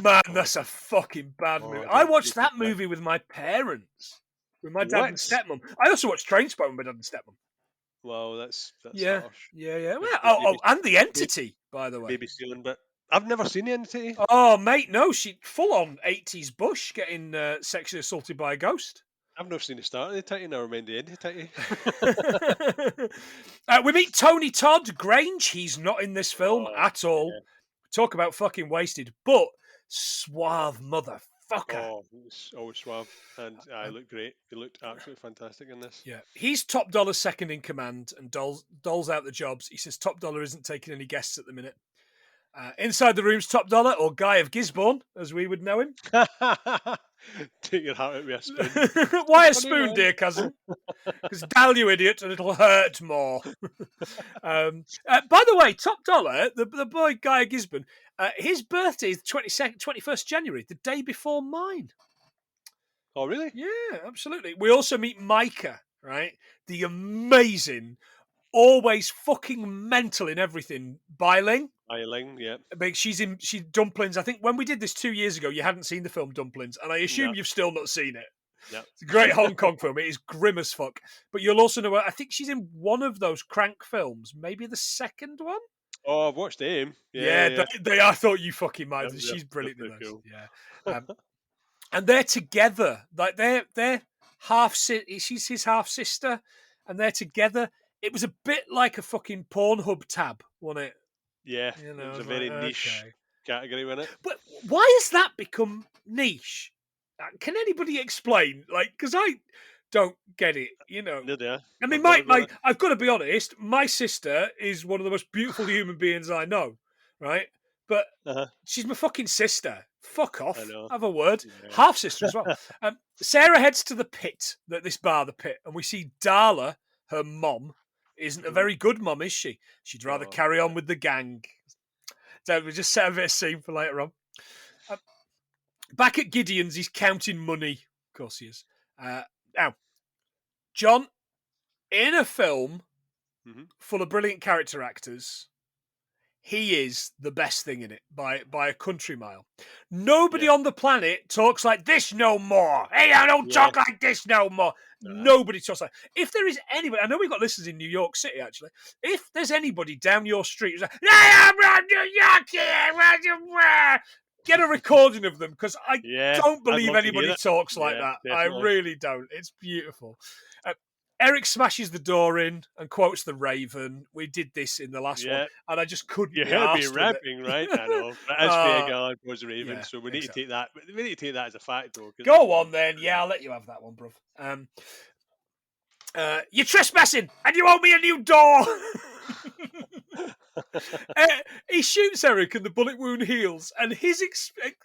Man, that's a fucking bad movie. I watched that movie with my parents. With my dad and stepmom. I also watched Trainspotting with my dad and stepmom. Wow, that's yeah. harsh. Yeah. Well, and The Entity, by the way. Baby stealing, but I've never seen The Entity. Oh, mate, no, she full on 80s Bush getting sexually assaulted by a ghost. I've never seen the start of The Titty, never mind the end of The Titty. We meet Tony Todd Grange. He's not in this film at all. Yeah. Talk about fucking wasted, but suave motherfucker. Oh, it's always suave, and I looked great. He looked absolutely fantastic in this. Yeah, he's Top Dollar's second in command and doles out the jobs. He says Top Dollar isn't taking any guests at the minute. Inside the room's Top Dollar, or Guy of Gisborne, as we would know him. Take your hat out with a spoon. Why a spoon, dear cousin? Because dall, you idiot, and it'll hurt more. By the way, Top Dollar, the boy Guy of Gisborne, his birthday is 21st January, the day before mine. Oh, really? Yeah, absolutely. We also meet Micah, right? The amazing, always fucking mental in everything, Bailing. Yeah. She's Dumplings. I think when we did this 2 years ago, you hadn't seen the film Dumplings, and I assume you've still not seen it. Yeah. It's a great Hong Kong film. It is grim as fuck. But you'll also know, I think she's in one of those Crank films, maybe the second one. Oh, I've watched them. Yeah. I thought you fucking might. She's brilliant in those. Cool. Yeah. And they're together. Like they're half. She's his half sister, and they're together. It was a bit like a fucking Pornhub tab, wasn't it? Yeah, it was a very niche category, wasn't it? But why has that become niche? Can anybody explain? Like, because I don't get it, you know. I mean, I've got to be honest, my sister is one of the most beautiful human beings I know, right? But she's my fucking sister. Fuck off. Have a word. Yeah. Half sister as well. Sarah heads to the pit, the pit, and we see Darla, her mom, isn't a very good mom, is she? She'd rather carry on with the gang. So we just set a bit of scene for later on. Back at Gideon's, he's counting money. Of course he is. Now, John, in a film full of brilliant character actors, he is the best thing in it by a country mile. Nobody on the planet talks like this no more. Hey, I don't talk like this no more. Nobody talks like. If there is anybody, I know we've got listeners in New York City actually. If there's anybody down your street who's like, "Hey, I'm from New York here," get a recording of them because I don't believe anybody talks like that. Definitely. I really don't. It's beautiful. Eric smashes the door in and quotes the Raven. We did this in the last one, and I just couldn't. You heard me rapping, right? I know. But as Vega was the Raven, so we need to take that. We need to take that as a fact, though. Go on, then. Yeah, I'll let you have that one, bruv. You're trespassing, and you owe me a new door. He shoots Eric, and the bullet wound heals, and his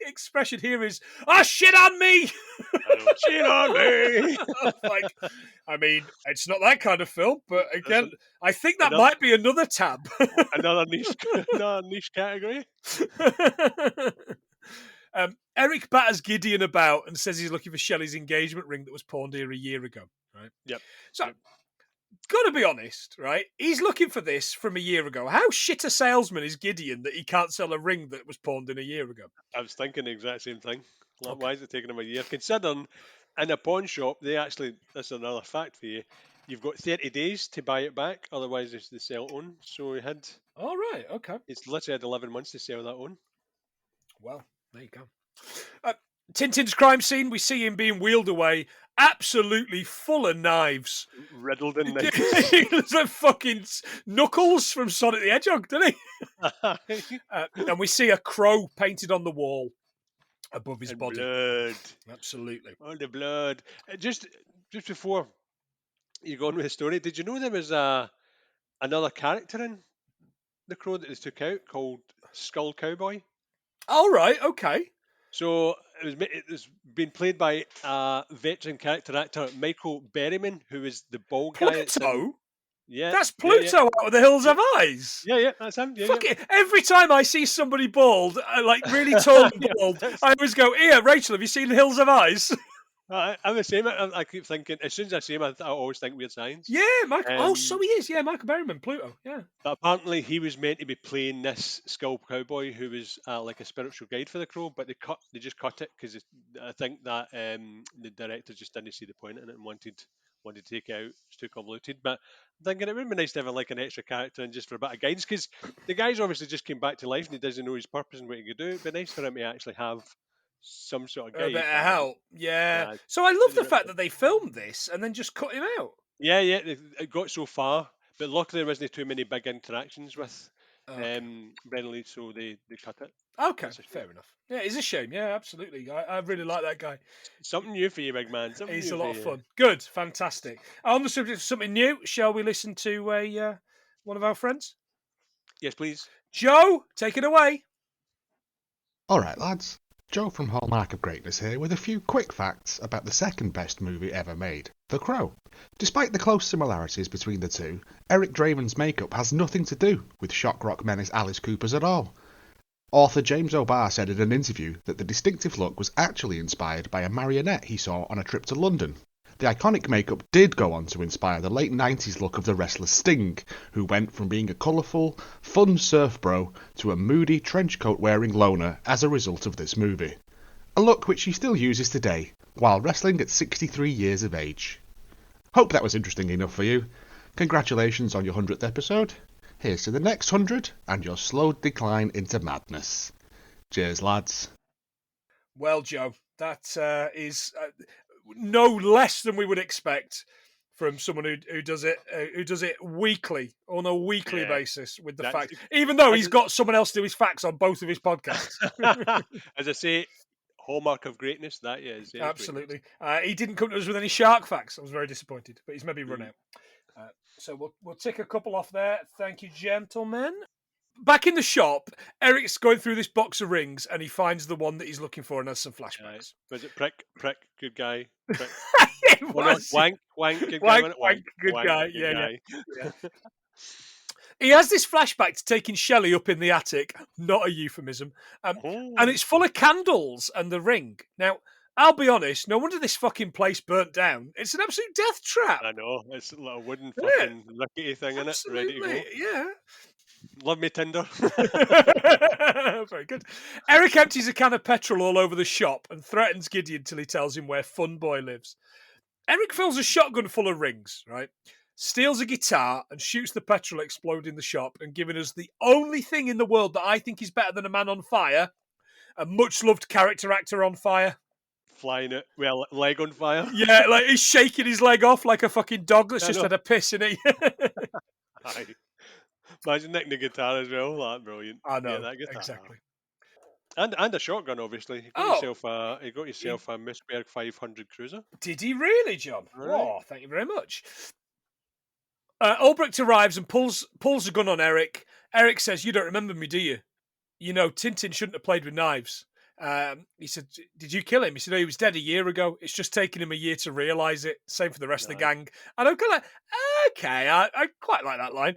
expression here is, "Oh, shit on me!" lean on me. Like, I mean, it's not that kind of film, but again, I think that might be another tab. another niche category. Eric batters Gideon about and says he's looking for Shelley's engagement ring that was pawned here a year ago. Right. Yep. So, gotta be honest, right? He's looking for this from a year ago. How shit a salesman is Gideon that he can't sell a ring that was pawned in a year ago? I was thinking the exact same thing. Like, why is it taking him a year? Considering in a pawn shop, this is another fact for you, you've got 30 days to buy it back, otherwise they sell it on. So All right, okay. it's literally had 11 months to sell that on. Well, there you go. Tintin's crime scene, we see him being wheeled away, absolutely full of knives. Riddled in knives. There's like fucking Knuckles from Sonic the Hedgehog, doesn't he? And we see a crow painted on the wall above his body. Blood. Absolutely. All the blood. Just before you go on with the story, did you know there was another character in The Crow that they took out called Skull Cowboy? All right, okay. So it was being played by veteran character actor Michael Berryman, who is the bald guy. Pluto? Yeah. That's Pluto out of The Hills Have Eyes. Yeah, that's him. Yeah, Fuck it. Every time I see somebody bald, like really tall and bald, I always go, "Here, Rachel, have you seen The Hills Have Eyes?" I'm the same. I keep thinking, as soon as I see him, I always think Weird Science. Yeah, Michael. So he is. Yeah, Michael Berryman, Pluto. Yeah. But apparently he was meant to be playing this Skull Cowboy who was like a spiritual guide for the Crow, but they just cut it because I think that the director just didn't see the point in it and wanted to take it out. It's too convoluted. But I'm thinking it would be nice to have like an extra character and just for a bit of guidance, because the guy's obviously just came back to life and he doesn't know his purpose and what he could do. It'd be nice for him to actually have some sort of guide. A bit of help. Yeah. So I love the fact that they filmed this and then just cut him out. Yeah, it got so far, but luckily there wasn't too many big interactions with Brennan Lee, so they cut it. Okay, fair enough. Yeah, it's a shame. Yeah, absolutely. I really like that guy. Something new for you, big man. He's a lot of fun. Good, fantastic. On the subject of something new, shall we listen to one of our friends? Yes, please. Joe, take it away. All right, lads. Joe from Hallmark of Greatness here with a few quick facts about the second best movie ever made, The Crow. Despite the close similarities between the two, Eric Draven's makeup has nothing to do with shock rock menace Alice Cooper's at all. Author James O'Barr said in an interview that the distinctive look was actually inspired by a marionette he saw on a trip to London. The iconic makeup did go on to inspire the late 90s look of the wrestler Sting, who went from being a colourful, fun surf bro to a moody trenchcoat-wearing loner as a result of this movie. A look which he still uses today, while wrestling at 63 years of age. Hope that was interesting enough for you. Congratulations on your 100th episode. Here's to the next 100 and your slow decline into madness. Cheers, lads. Well, Joe, that is no less than we would expect from someone who does it weekly on a weekly basis with the facts, even though he's got someone else do his facts on both of his podcasts. As I say, hallmark of greatness, that is. Absolutely. He didn't come to us with any shark facts. I was very disappointed, but he's maybe run out. So we'll tick a couple off there. Thank you, gentlemen. Back in the shop, Eric's going through this box of rings and he finds the one that he's looking for and has some flashbacks. Was it prick, good guy? Prick. It was. Wank, good guy. Wank, good guy. Yeah. He has this flashback to taking Shelley up in the attic, not a euphemism, and it's full of candles and the ring. Now, I'll be honest, no wonder this fucking place burnt down. It's an absolute death trap. I know. It's a little wooden fucking rickety thing in it, ready to go. Yeah. Love me, Tinder. Very good. Eric empties a can of petrol all over the shop and threatens Gideon till he tells him where Fun Boy lives. Eric fills a shotgun full of rings, right? Steals a guitar and shoots the petrol exploding the shop and giving us the only thing in the world that I think is better than a man on fire, a much-loved character actor on fire. Flying it, well, leg on fire. Yeah, like he's shaking his leg off like a fucking dog that's just had a piss in it. Aye. Imagine nicking the guitar as well. That's brilliant. I know, that guitar. exactly. And a shotgun, obviously. He got yourself a Mossberg 500 Cruiser. Did he really, John? Right. Oh, thank you very much. Albrecht arrives and pulls a gun on Eric. Eric says, "You don't remember me, do you? You know, Tintin shouldn't have played with knives." He said, "Did you kill him?" He said, "No, he was dead a year ago. It's just taken him a year to realise it. Same for the rest of the gang." And I'm kind of like, okay, I quite like that line.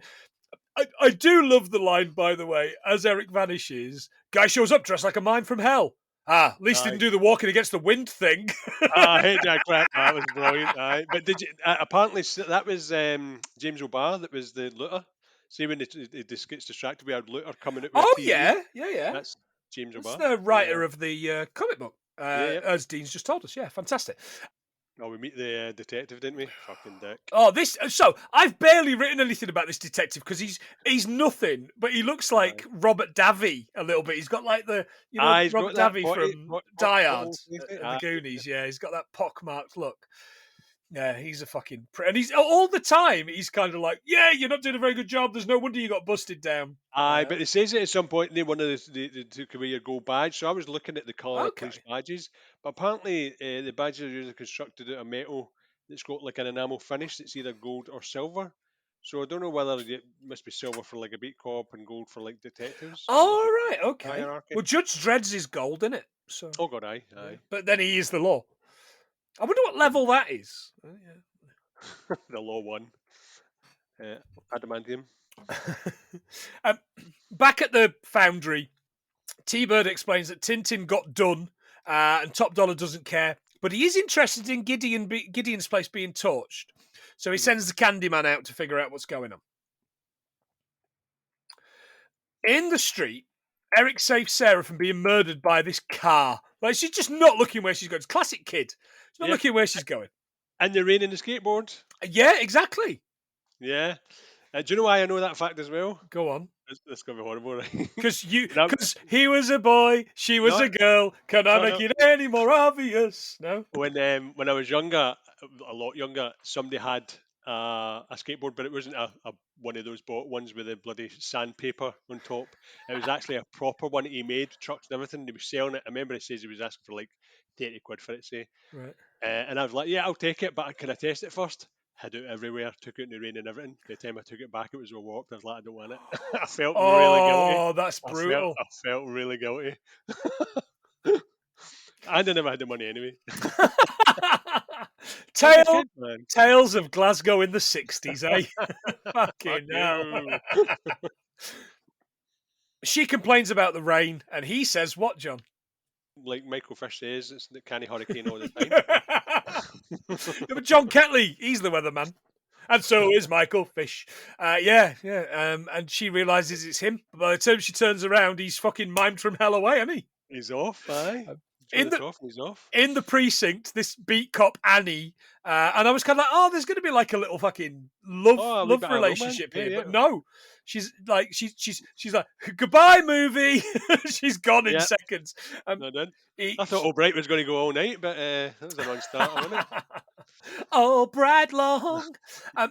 I do love the line, by the way, as Eric vanishes. Guy shows up dressed like a mime from hell. At least he didn't do the walking against the wind thing. I hate that crap. That was brilliant. But did you, apparently that was James O'Barr that was the looter. See when he gets distracted, we had looter coming out with Oh, TV. yeah. That's James O'Barr. That's the writer of the comic book, as Dean's just told us. Yeah, fantastic. Oh, we meet the detective, didn't we? Fucking dick. Oh, so I've barely written anything about this detective because he's nothing, but he looks like Robert Davi a little bit. He's got like the Robert Davi from Die Hard and the Goonies. Yeah, he's got that pockmarked look. Yeah, he's a fucking and he's all the time. He's kind of like, yeah, you're not doing a very good job. There's no wonder you got busted down. But it says it at some point. They one of the took away your gold badge. So I was looking at the colour of police badges, but apparently the badges are usually constructed out of metal that's got like an enamel finish that's either gold or silver. So I don't know whether it must be silver for like a beat cop and gold for like detectives. Oh right, okay. Hierarchy. Well, Judge Dredd's is gold, isn't it? So. Oh god, aye. But then he is the law. I wonder what level that is. The law one. Adamantium. Back at the foundry, T-Bird explains that Tintin got done and Top Dollar doesn't care, but he is interested in Gideon's place being torched. So he sends the Candyman out to figure out what's going on. In the street, Eric saves Sarah from being murdered by this car. Like, she's just not looking where she's going. It's classic kid. She's not looking where she's going. And the rain in the skateboard. Yeah, exactly. Yeah. Do you know why I know that fact as well? Go on. It's going to be horrible, right? Because he was a boy, she was a girl. Can I make it any more obvious? No. When I was younger, a lot younger, somebody had a skateboard, but it wasn't a one of those bought ones with the bloody sandpaper on top. It was actually a proper one that he made, trucks and everything. He was selling it. I remember he says he was asking for like 30 quid for it, say. Right. And I was like, yeah, I'll take it, but can I test it first? Hid it everywhere, took it in the rain and everything. By the time I took it back, it was all warped. I was like, I don't want it. I felt really guilty. Oh, that's brutal. I felt really guilty. And I never had the money anyway. Tales of Glasgow in the 60s, eh? Fucking hell. She complains about the rain, and he says, what, John? Like Michael Fish says, it's the canny hurricane all the time. Yeah, but John Ketley, he's the weatherman. And so is Michael Fish. And she realises it's him. But by the time she turns around, he's fucking mimed from hell away, isn't he? He's off, aye. In the precinct, this beat cop Annie, and I was kind of like, there's going to be like a little fucking love relationship here, but no, she's like, she's like, goodbye, movie. She's gone in seconds. I thought Albright was going to go all night, but that was a non-starter, wasn't it? All bright long.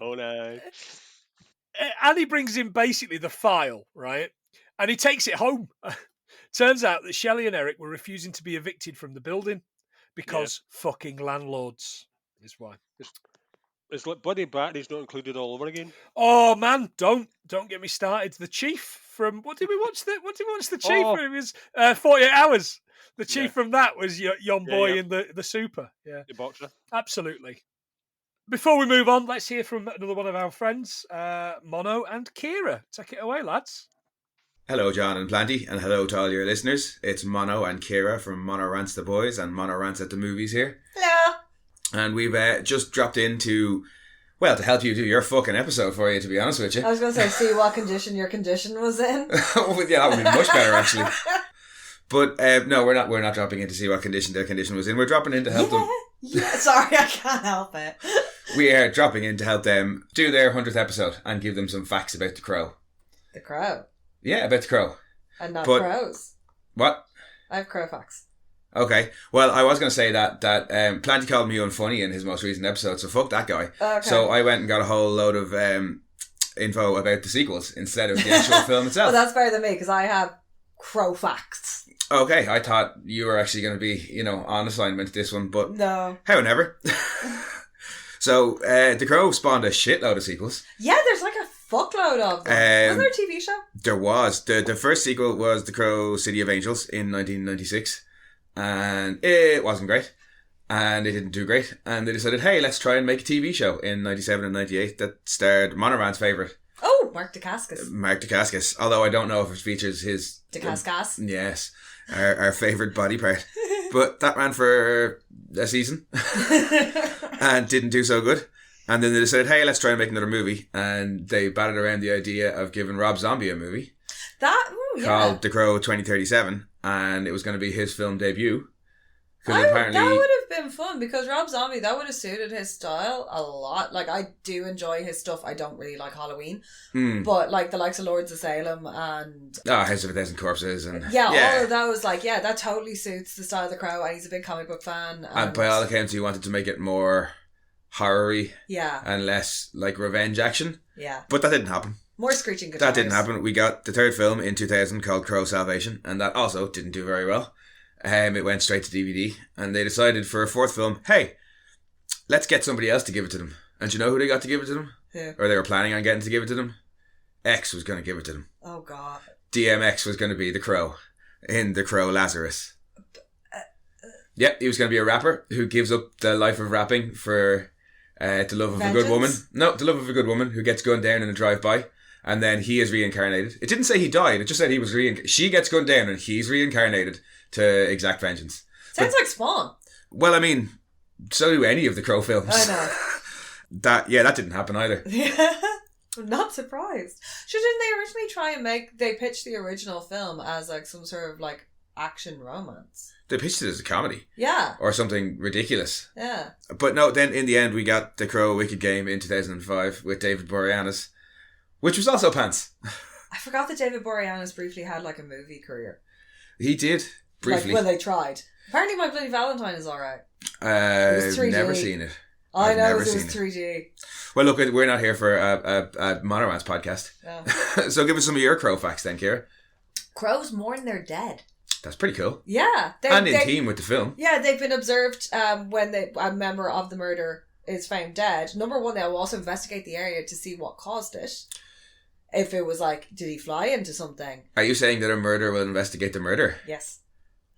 All night. Annie brings in basically the file, right, and he takes it home. Turns out that Shelley and Eric were refusing to be evicted from the building because fucking landlords is why. It's like bloody Bratty's not included all over again. Oh man, don't get me started. The Chief from what did we watch? The Chief from? It was 48 Hours. The Chief from that was young boy in the Super. Yeah, the boxer. Absolutely. Before we move on, let's hear from another one of our friends, Mono and Kira. Take it away, lads. Hello, John and Planty, and hello to all your listeners. It's Mono and Kira from Mono Rants the Boys and Mono Rants at the Movies here. Hello. And we've just dropped in to help you do your fucking episode for you, to be honest with you. I was going to say, see what condition your condition was in. Yeah, that would be much better, actually. But no, we're not dropping in to see what condition their condition was in. We're dropping in to help them. Yeah, sorry, I can't help it. We are dropping in to help them do their 100th episode and give them some facts about the Crow. The Crow? Yeah, about the Crow. And not crows. What? I have crow facts. Okay. Well, I was going to say that Planty called me unfunny in his most recent episode, so fuck that guy. Okay. So I went and got a whole load of info about the sequels instead of the actual film itself. Well, that's better than me, because I have crow facts. Okay, I thought you were actually going to be, on assignment this one, but no. However. So, The Crow spawned a shitload of sequels. Yeah, there's like a fuckload of them. Was there a TV show? There was. The first sequel was The Crow City of Angels in 1996. and it wasn't great. And it didn't do great. And they decided, hey, let's try and make a TV show in 97 and 98 that starred Monoran's favourite. Oh, Mark Dacascos. Mark Dacascos. Although I don't know if it features his... Dacascos. Yes. Our favourite body part. But that ran for a season. And didn't do so good. And then they decided, hey, let's try and make another movie. And they batted around the idea of giving Rob Zombie a movie. Called The Crow 2037. And it was going to be his film debut. That would have been fun because Rob Zombie, that would have suited his style a lot. Like, I do enjoy his stuff. I don't really like Halloween. But, like, the likes of Lords of Salem and... House of a Thousand Corpses. And all of that was like, that totally suits the style of The Crow. And he's a big comic book fan. And by all accounts, he wanted to make it more horror-y. Yeah. And less, like, revenge action. Yeah. But that didn't happen. More screeching guitars. That didn't happen. We got the third film in 2000 called Crow Salvation. And that also didn't do very well. It went straight to DVD, and they decided for a fourth film, hey, let's get somebody else to give it to them. And you know who they got to give it to them? Who? Or they were planning on getting to give it to them? X was going to give it to them. Oh, God. DMX was going to be the Crow in The Crow Lazarus. Yep, he was going to be a rapper who gives up the life of rapping for the love of a good woman. No, the love of a good woman who gets gunned down in a drive-by. And then he is reincarnated. It didn't say he died. It just said he was reincarnated. She gets gunned down and he's reincarnated to exact vengeance. Sounds like Spawn. Well, I mean, so do any of the Crow films. I know. that didn't happen either. I'm not surprised. Didn't they originally try and they pitched the original film as like some sort of like action romance? They pitched it as a comedy. Yeah. Or something ridiculous. Yeah. But no, then in the end we got The Crow Wicked Game in 2005 with David Boreanaz, which was also pants. I forgot that David Boreanaz briefly had like a movie career. He did. Briefly. Like when they tried. Apparently My Bloody Valentine is alright. It was 3D. Never seen it. I know, it was 3D. Well, look, we're not here for a Monoran's podcast. Oh. So give us some of your Crow facts then, Ciara. Crows mourn their dead. That's pretty cool. Yeah. In theme with the film. Yeah, they've been observed when a member of the murder is found dead. Number one, they'll also investigate the area to see what caused it. If it was like, did he fly into something? Are you saying that a murderer will investigate the murder? Yes.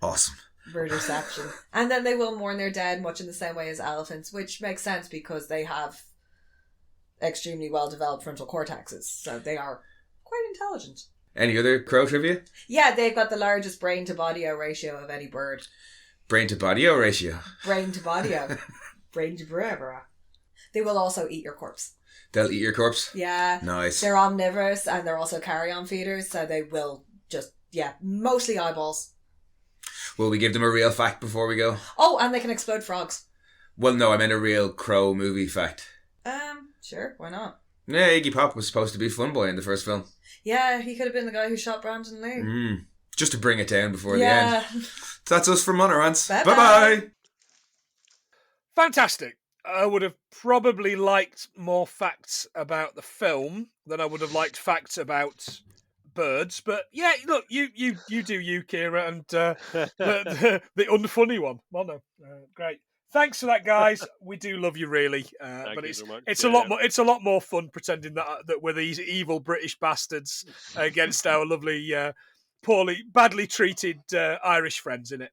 Awesome. Murderception. And then they will mourn their dead much in the same way as elephants, which makes sense because they have extremely well-developed frontal cortexes. So they are quite intelligent. Any other crow trivia? Yeah, they've got the largest brain-to-body-o ratio of any bird. Brain-to-body-o ratio? Brain-to-body-o. Brain-to-body-o. They will also eat your corpse. They'll eat your corpse? Yeah. Nice. They're omnivorous and they're also carrion feeders, so they will just, mostly eyeballs. Will we give them a real fact before we go? Oh, and they can explode frogs. Well, no, I meant a real Crow movie fact. Sure, why not? Yeah, Iggy Pop was supposed to be Fun Boy in the first film. Yeah, he could have been the guy who shot Brandon Lee. Just to bring it down before the end. That's us from Monorants. Bye-bye. Bye-bye. Fantastic. I would have probably liked more facts about the film than I would have liked facts about birds. But yeah, look, you do you, Ciara, and the unfunny one. Mono. Great. Thanks for that, guys. We do love you, really. But it's a lot more fun pretending that we're these evil British bastards against our lovely, badly treated Irish friends. In it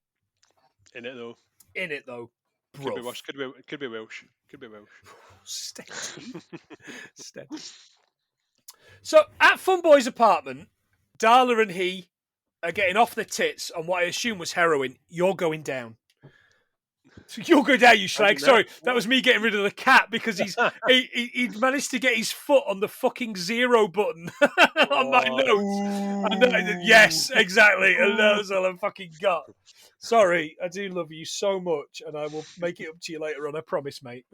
though. Could be Welsh. Could be Welsh. Steady. So at Funboy's apartment, Darla and he are getting off their tits on what I assume was heroin. You're going down. So you'll go down, you slag. Sorry, that was me getting rid of the cat because he managed to get his foot on the fucking 0 button on my note. Yes, exactly. And that's all I've fucking got. Sorry, I do love you so much, and I will make it up to you later on. I promise, mate.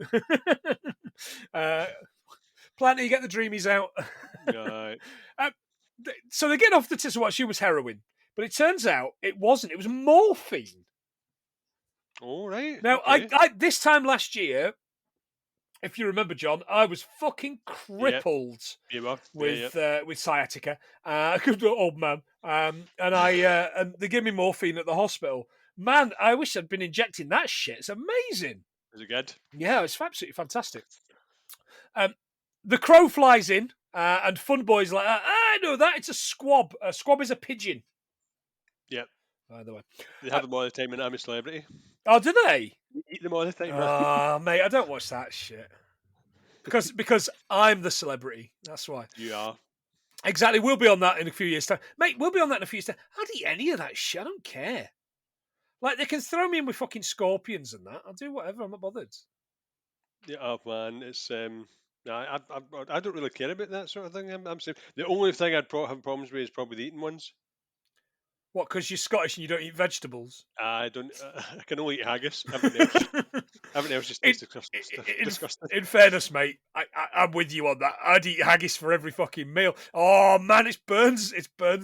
Plenty, get the dreamies out. Right. So they get off the tits of what she was heroin, but it turns out it wasn't. It was morphine. All right. Now, okay. I this time last year, if you remember, John, I was fucking crippled with sciatica. Old man. And they gave me morphine at the hospital. Man, I wish I'd been injecting that shit. It's amazing. Is it good? Yeah, it's absolutely fantastic. The Crow flies in, and Funboy's like, I know that. It's a squab. A squab is a pigeon. Yep. by the way. They have them all the time in I'm a Celebrity. Oh, do they? You eat them all the time. Oh, mate, I don't watch that shit. Because I'm the celebrity. That's why. You are. Exactly. We'll be on that in a few years' time. Mate, we'll be on that in a few years' time. I'd eat any of that shit. I don't care. Like, they can throw me in with fucking scorpions and that. I'll do whatever. I'm not bothered. Yeah, oh man, it's no, I don't really care about that sort of thing. I'm saying the only thing I'd have problems with is probably the eating ones. What, because you're Scottish and you don't eat vegetables? I don't. I can only eat haggis. Everything else just tastes disgusting. In fairness, mate, I'm with you on that. I'd eat haggis for every fucking meal. Oh man, it's Burns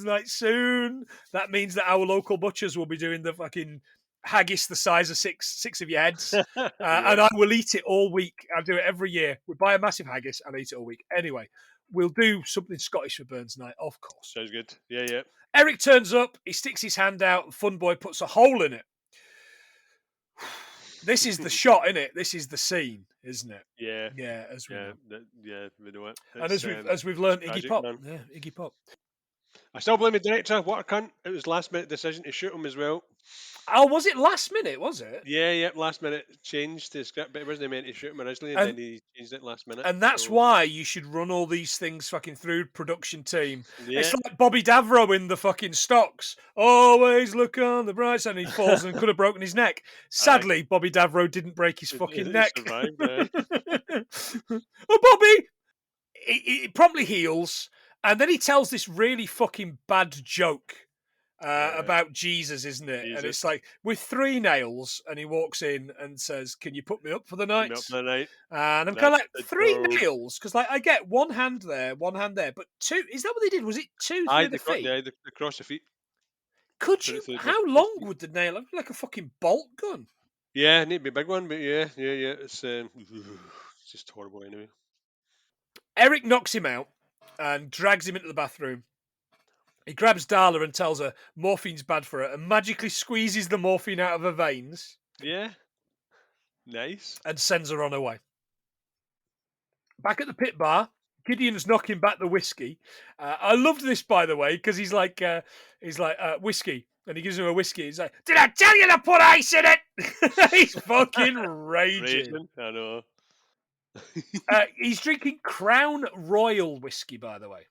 night soon. That means that our local butchers will be doing the fucking haggis the size of six of your heads, Yeah. and I will eat it all week. I do it every year. We buy a massive haggis and eat it all week. Anyway, we'll do something Scottish for Burns night, of course. Sounds good. Yeah. Eric turns up. He sticks his hand out, and Fun Boy puts a hole in it. This is the shot, isn't it? This is the scene, isn't it? Yeah. Yeah, as we know. We know it. And as we've learned, Iggy tragic, Pop. man. Yeah, Iggy Pop. I still blame the director. What a cunt! It was last minute decision to shoot him as well. Oh, was it last minute? Was it? Yeah. Last minute changed the script, but it wasn't meant to shoot him originally, and then he changed it last minute. And that's why you should run all these things fucking through production team. Yeah. It's like Bobby Davro in the fucking Stocks. Always look on the bright side. And he falls and could have broken his neck. Sadly, Bobby Davro didn't break his fucking neck. Survived, Oh, Bobby! He promptly heals, and then he tells this really fucking bad joke. About Jesus, isn't it? Jesus. And it's like, with 3 nails, and he walks in and says, "Can you put me up for the night?" And I'm kind of like, 3 nails? Because like, I get one hand there, but 2, is that what they did? Was it 2 through the feet? Yeah, the cross the feet. Could you, how long would the nail, look like a fucking bolt gun? Yeah, need to be a big one, but yeah, it's just horrible anyway. Eric knocks him out and drags him into the bathroom. He grabs Darla and tells her morphine's bad for her and magically squeezes the morphine out of her veins. Yeah. Nice. And sends her on her way. Back at the pit bar, Gideon's knocking back the whiskey. I loved this, by the way, because he's like, whiskey. And he gives him a whiskey. He's like, "Did I tell you to put ice in it?" He's fucking raging. I know. He's drinking Crown Royal whiskey, by the way.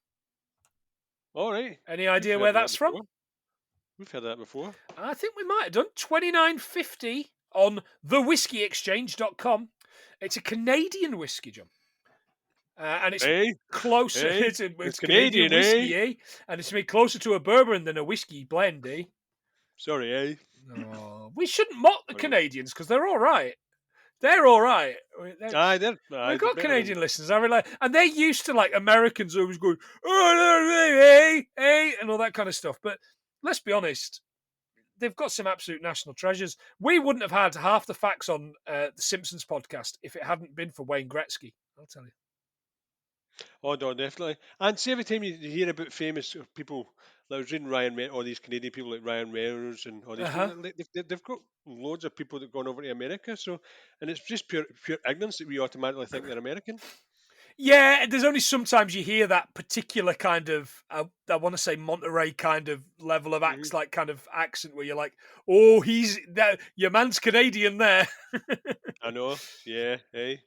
All right. Any idea where that's from? We've had that before. I think we might have done. $29.50 on thewhiskeyexchange.com. It's a Canadian whiskey, John. And it's closer. It's Canadian whiskey, eh? And it's made closer to a bourbon than a whiskey blend, eh? Sorry, eh? No, we shouldn't mock the Canadians because they're all right. They're all right. We've got Canadian listeners, I realize, and they're used to like Americans always going, "Oh, hey," and all that kind of stuff. But let's be honest, they've got some absolute national treasures. We wouldn't have had half the facts on the Simpsons podcast if it hadn't been for Wayne Gretzky. I'll tell you. Oh no, definitely. And see, every time you hear about famous people, like I was reading all these Canadian people like Ryan Reynolds and all these people, they've got loads of people that have gone over to America. So, and it's just pure ignorance that we automatically think they're American. Yeah, there's only sometimes you hear that particular kind of, I want to say Monterey kind of level of like kind of accent where you're like, "Oh, your man's Canadian there." I know. Yeah. Hey.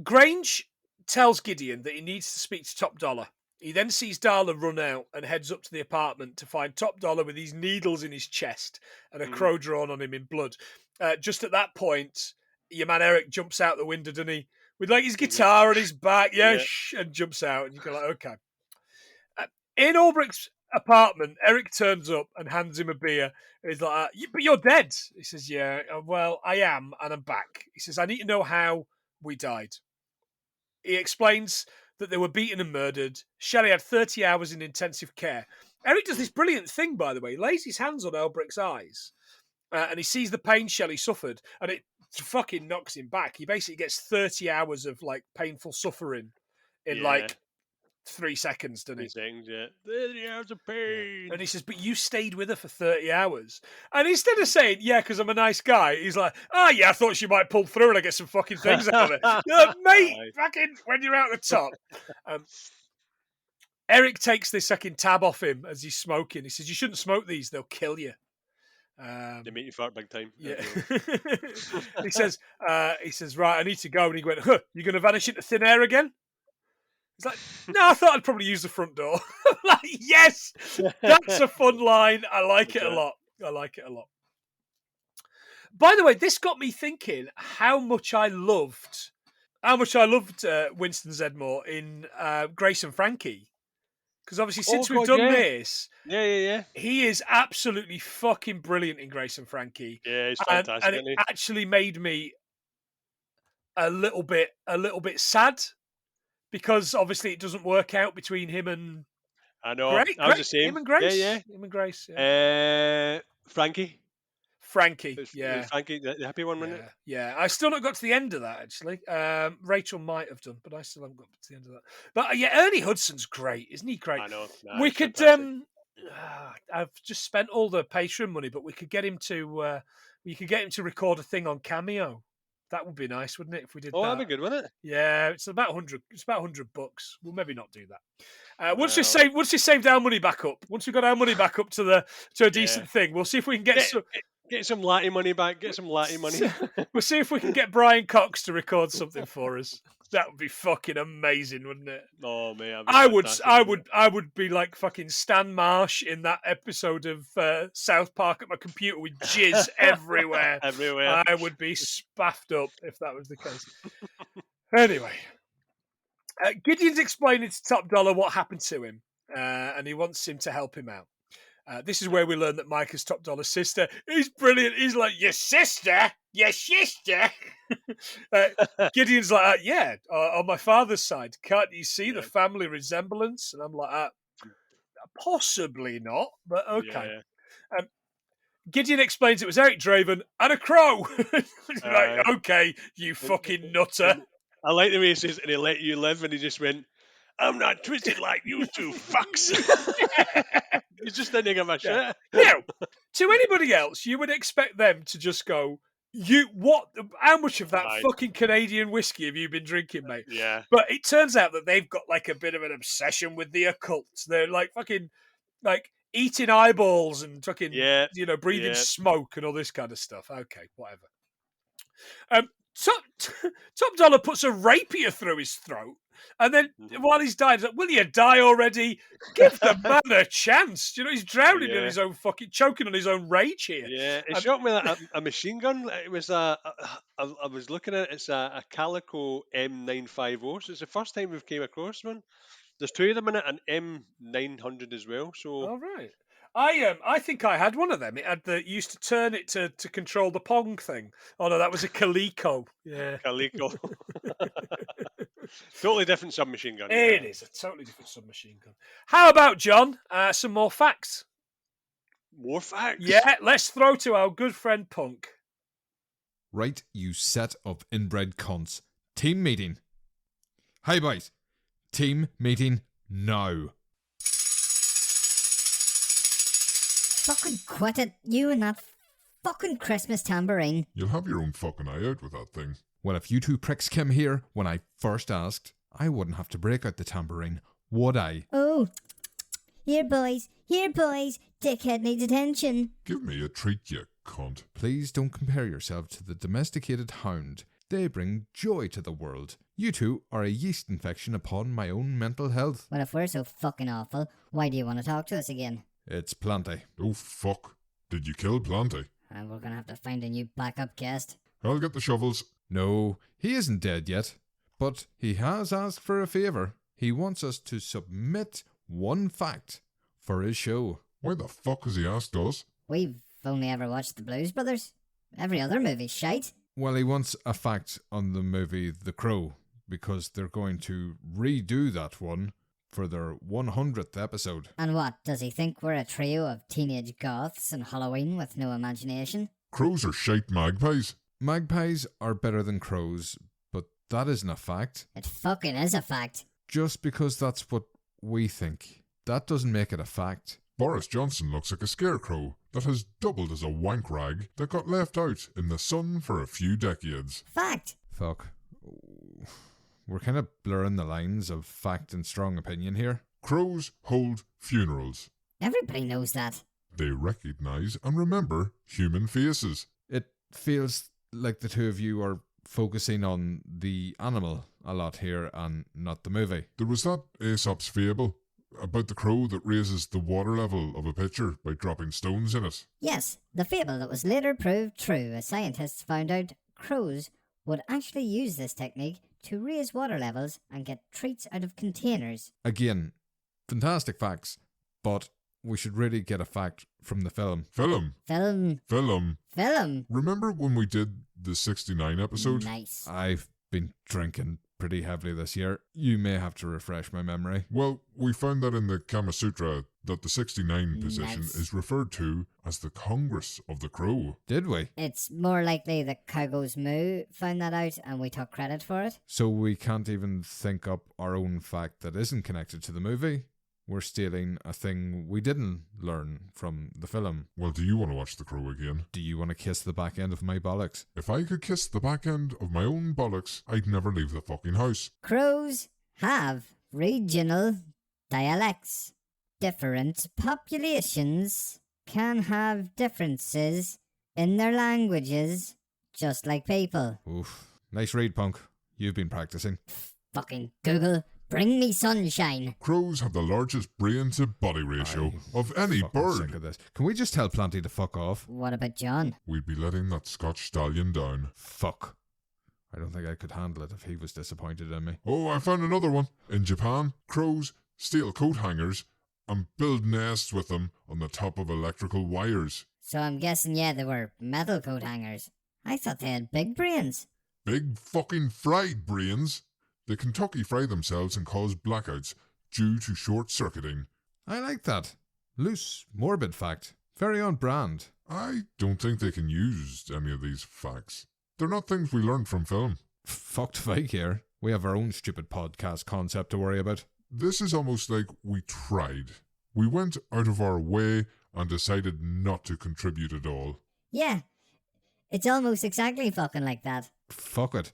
Grange tells Gideon that he needs to speak to Top Dollar. He then sees Darla run out and heads up to the apartment to find Top Dollar with these needles in his chest and a crow drawn on him in blood. Just at that point, your man Eric jumps out the window, doesn't he? With like his guitar on his back, and jumps out. And you go like, okay. In Ulbricht's apartment, Eric turns up and hands him a beer. He's like, "But you're dead." He says, "Yeah, well, I am, and I'm back." He says, "I need to know how we died." He explains that they were beaten and murdered. Shelley had 30 hours in intensive care. Eric does this brilliant thing, by the way. He lays his hands on Ulbricht's eyes and he sees the pain Shelley suffered and it fucking knocks him back. He basically gets 30 hours of like painful suffering in like 3 seconds, doesn't he? 3 seconds, yeah. 30 hours of pain. Yeah. And he says, "But you stayed with her for 30 hours. And instead of saying, "Yeah, because I'm a nice guy," he's like, "Oh, yeah, I thought she might pull through and I get some fucking things out of it." You're like, "Mate, fucking when you're out the top." Eric takes this fucking tab off him as he's smoking. He says, "You shouldn't smoke these; they'll kill you." They make you fart big time. Yeah. he says, "Right, I need to go." And he went, "Huh, you're going to vanish into thin air again?" He's like, "No, I thought I'd probably use the front door." I'm like, yes, that's a fun line. I like it a lot. By the way, this got me thinking how much I loved Winston Zeddemore in Grace and Frankie. Because obviously, since we've done this, he is absolutely fucking brilliant in Grace and Frankie. Yeah, he's fantastic. And it actually made me a little bit sad because obviously it doesn't work out between him and. I know. I was the same. Him and Grace. Him and Grace. Yeah. Frankie. Frankie, Frankie, the happy one, wasn't it? Yeah, I still not got to the end of that, actually. Rachel might have done, but I still haven't got to the end of that. But Ernie Hudson's great, isn't he great? I know. We could, I've just spent all the Patreon money, but we could get him to, record a thing on Cameo. That would be nice, wouldn't it, if we did that? That'd be good, wouldn't it? Yeah, it's about $100. It's about $100. We'll maybe not do that. Once we saved our money back up, once we got our money back up to a decent thing, we'll see if we can get some Latin money back. Get some Latin money. We'll see if we can get Brian Cox to record something for us. That would be fucking amazing, wouldn't it? Oh man, I would be like fucking Stan Marsh in that episode of South Park at my computer with jizz everywhere. Everywhere. I would be spaffed up if that was the case. Anyway, Gideon's explaining to Top Dollar what happened to him, and he wants him to help him out. This is where we learn that Mike is Top Dollar's sister. He's brilliant. He's like, your sister? Gideon's like, yeah, on my father's side. Can't you see the family resemblance? And I'm like, possibly not, but okay. Yeah. Gideon explains it was Eric Draven and a crow. Like, okay, you fucking nutter. I like the way he says, and he let you live, and he just went, I'm not twisted like you two fucks. He just didn't give a shit. Now, to anybody else, you would expect them to just go, how much of that fucking Canadian whiskey have you been drinking, mate? Yeah. But it turns out that they've got like a bit of an obsession with the occult. They're like fucking like eating eyeballs and fucking, breathing smoke and all this kind of stuff. Okay, whatever. Top Dollar puts a rapier through his throat, and then while he's dying, he's like, will you die already? Give the man a chance. He's drowning in his own fucking, choking on his own rage here. Yeah, it shot me like a machine gun. It was I was looking at it, it's a Calico M950, so it's the first time we've came across one. There's two of them in it, and M900 as well. So, all right. I think I had one of them. It had you used to turn it to control the Pong thing. Oh no, that was a Coleco. Yeah, Coleco. Totally different submachine gun. It is a totally different submachine gun. How about John? Some more facts. More facts. Yeah, let's throw to our good friend Punk. Right, you set of inbred cunts. Team meeting. Hey boys, team meeting now. Fucking quit it, you and that fucking Christmas tambourine. You'll have your own fucking eye out with that thing. Well, if you two pricks came here when I first asked, I wouldn't have to break out the tambourine, would I? Oh, here boys, dickhead needs attention. Give me a treat, you cunt. Please don't compare yourself to the domesticated hound. They bring joy to the world. You two are a yeast infection upon my own mental health. Well, if we're so fucking awful, why do you want to talk to us again? It's Planty. Oh, fuck. Did you kill Planty? We're gonna have to find a new backup guest. I'll get the shovels. No, he isn't dead yet. But he has asked for a favour. He wants us to submit one fact for his show. Why the fuck has he asked us? We've only ever watched the Blues Brothers. Every other movie's shite. Well, he wants a fact on the movie The Crow, because they're going to redo that one for their 100th episode. And what, does he think we're a trio of teenage goths and Halloween with no imagination? Crows are shite magpies. Magpies are better than crows, but that isn't a fact. It fucking is a fact. Just because that's what we think. That doesn't make it a fact. Boris Johnson looks like a scarecrow that has doubled as a wank rag that got left out in the sun for a few decades. Fact. Fuck. We're kind of blurring the lines of fact and strong opinion here. Crows hold funerals. Everybody knows that. They recognize and remember human faces. It feels like the two of you are focusing on the animal a lot here and not the movie. There was that Aesop's fable about the crow that raises the water level of a pitcher by dropping stones in it. Yes, the fable that was later proved true as scientists found out crows would actually use this technique to raise water levels and get treats out of containers. Again, fantastic facts, but we should really get a fact from the film. Film. Remember when we did the 69 episode? Nice. I've been drinking pretty heavily this year. You may have to refresh my memory. Well, we found that in the Kama Sutra that the 69 position Nice. is referred to as the Congress of the Crow. Did we? It's more likely that Cowgo's Moo found that out and we took credit for it. So we can't even think up our own fact that isn't connected to the movie? We're stealing a thing we didn't learn from the film. Well, do you want to watch The Crow again? Do you want to kiss the back end of my bollocks? If I could kiss the back end of my own bollocks, I'd never leave the fucking house. Crows have regional dialects. Different populations can have differences in their languages, just like people. Oof. Nice read, punk. You've been practicing. Fucking Google, bring me sunshine. Crows have the largest brain-to-body ratio of any Fucking sick bird. of this. Can we just tell Planty to fuck off? What about John? We'd be letting that Scotch stallion down. Fuck. I don't think I could handle it if he was disappointed in me. Oh, I found another one. In Japan, crows steal coat hangers and build nests with them on the top of electrical wires. So I'm guessing, yeah, they were metal coat hangers. I thought they had big brains. Big fucking fried brains. They Kentucky fry themselves and cause blackouts due to short-circuiting. I like that. Loose, morbid fact. Very on brand. I don't think they can use any of these facts. They're not things we learned from film. Fucked if I care. We have our own stupid podcast concept to worry about. This is almost like we tried. We went out of our way and decided not to contribute at all. Yeah, it's almost exactly fucking like that. Fuck it.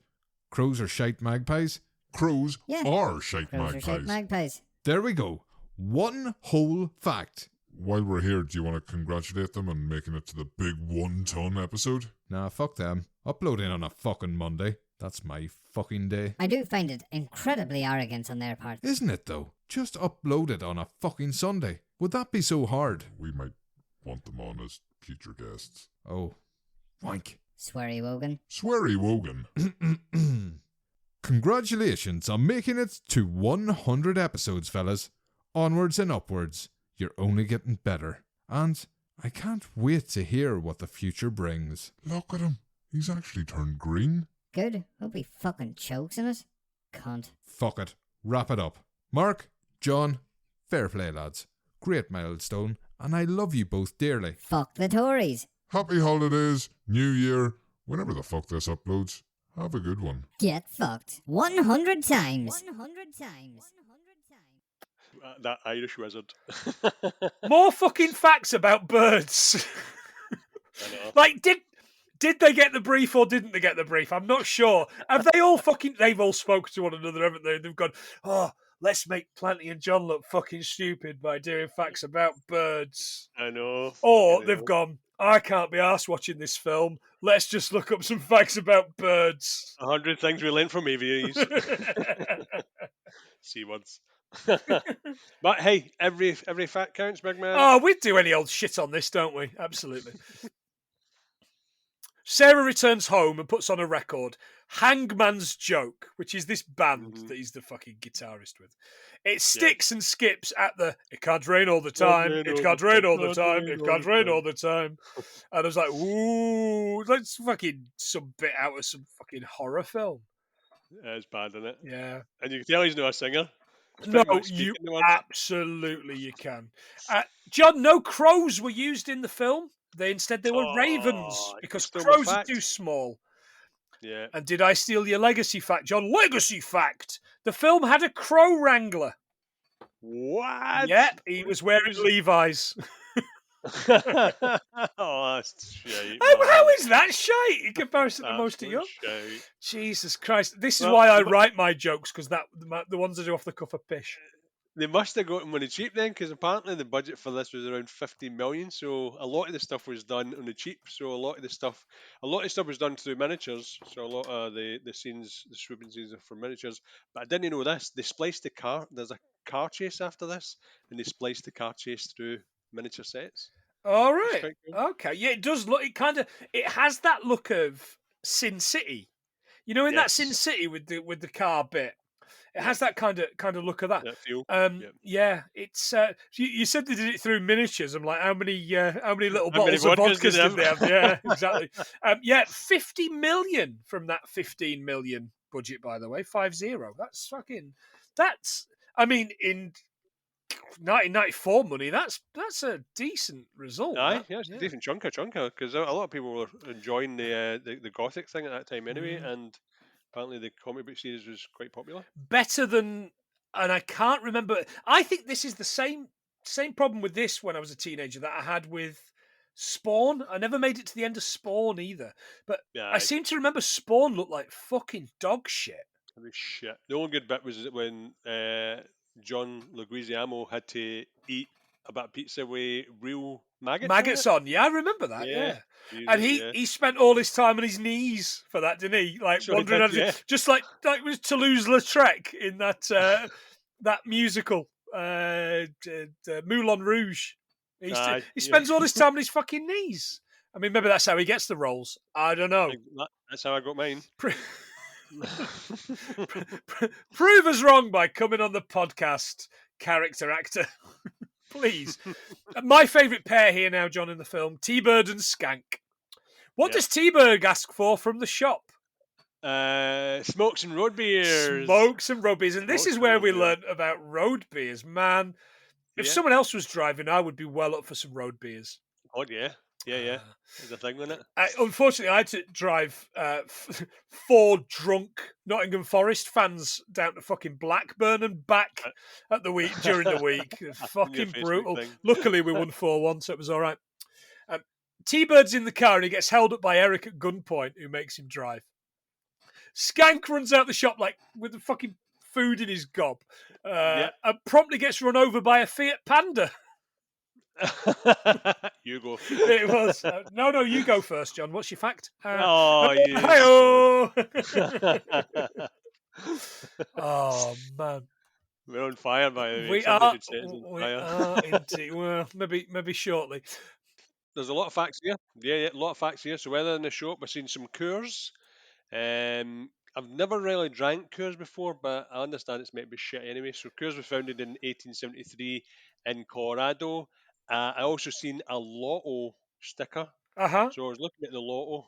Crows are shite magpies? Crows Yeah. are shite Crows are magpies. shaped magpies. There we go. One whole fact. While we're here, do you want to congratulate them on making it to the big 1-ton episode? Nah, fuck them. Uploading on a fucking Monday. That's my fucking day. I do find it incredibly arrogant on their part. Isn't it though? Just upload it on a fucking Sunday. Would that be so hard? We might want them on as future guests. Oh, wank. Sweary Wogan. Sweary Wogan. Congratulations on making it to 100 episodes, fellas. Onwards and upwards. You're only getting better. And I can't wait to hear what the future brings. Look at him. He's actually turned green. Good. Hope he fucking chokes in it. Cunt. Fuck it. Wrap it up. Mark, John, fair play, lads. Great milestone, and I love you both dearly. Fuck the Tories. Happy holidays, New Year, whenever the fuck this uploads. Have a good one. Get fucked. 100 times. 100 times. That Irish wizard. More fucking facts about birds. I know. Like, did they get the brief or didn't they get the brief? I'm not sure. Have they all fucking... They've all spoken to one another, haven't they? They've gone, oh, let's make Planty and John look fucking stupid by doing facts about birds. I know. Or I they've know. gone, I can't be arsed watching this film. Let's just look up some facts about birds. 100 things we learned from aviaries. See once. But hey, every fact counts, big man. Oh, we do any old shit on this, don't we? Absolutely. Sarah returns home and puts on a record, Hangman's Joke, which is this band that he's the fucking guitarist with. It sticks and skips at the, it can't rain all the time, it can't rain all the time, it can't rain all the time. And I was like, ooh, that's fucking some bit out of some fucking horror film. Yeah, it's bad, isn't it? Yeah. And you can tell he's not a singer. He's No, pretty much you speaking the words. absolutely you can. John, no crows were used in the film. Instead they were ravens because still a crows are fact. too small. Yeah. And did I steal your legacy fact, John? Legacy fact! The film had a crow wrangler. What? Yep, he was wearing Levi's. Oh, that's shite. How is that shite in comparison to most of you? They must have got money cheap then, because apparently the budget for this was around 15 million. So a lot of the stuff was done on the cheap. So a lot of the stuff was done through miniatures. So a lot of the scenes, the swooping scenes are for miniatures. But I didn't know this. They spliced the car. There's a car chase after this, and they spliced the car chase through miniature sets. All right. Okay. Yeah, it does look. It has that look of Sin City. You know, in that Sin City with the car bit. It has that kind of look of that. Feel. Yeah, it's. You said they did it through miniatures. I'm like, how many little bottles of vodkas did they have? Yeah, exactly. 50 million from that 15 million budget, by the way, 50. That's. I mean, in 1994 money, that's a decent result. Aye, it's a decent chunker, because a lot of people were enjoying the Gothic thing at that time anyway, and apparently the comic book series was quite popular. Better than, and I can't remember. I think this is the same problem with this when I was a teenager that I had with Spawn. I never made it to the end of Spawn either, but I seem to remember Spawn looked like fucking dog shit. It was shit. The only good bit was when John Leguizamo had to eat a bit of pizza with real maggots on. Yeah, I remember that. Yeah. And he spent all his time on his knees for that, didn't he? Like wandering around, just like it was Toulouse-Lautrec in that that musical, Moulin Rouge. He spends all his time on his fucking knees. I mean, maybe that's how he gets the roles. I don't know. That's how I got mine. Prove us wrong by coming on the podcast, character actor. Please. My favourite pair here now, John, in the film, T-Bird and Skank. What does T-Bird ask for from the shop? Smokes and road beers. Smokes and road beers. And this is where we learned about road beers. Man, if someone else was driving, I would be well up for some road beers. Oh, yeah. Yeah. There's a thing with it. Unfortunately, I had to drive 4 drunk Nottingham Forest fans down to fucking Blackburn and back during the week. Fucking brutal. Luckily, we won 4-1, so it was all right. T-Bird's in the car and he gets held up by Eric at gunpoint, who makes him drive. Skank runs out the shop like with the fucking food in his gob and promptly gets run over by a Fiat Panda. You go. It was. No, you go first, John. What's your fact? Oh, man. We're on fire, by the way. We are indeed. Well, maybe shortly. There's a lot of facts here. Yeah, a lot of facts here. So whether in the shop, we're seeing some Coors. I've never really drank Coors before, but I understand it's meant to be shit anyway. So Coors was founded in 1873 in Colorado. I also seen a Lotto sticker. So I was looking at the Lotto.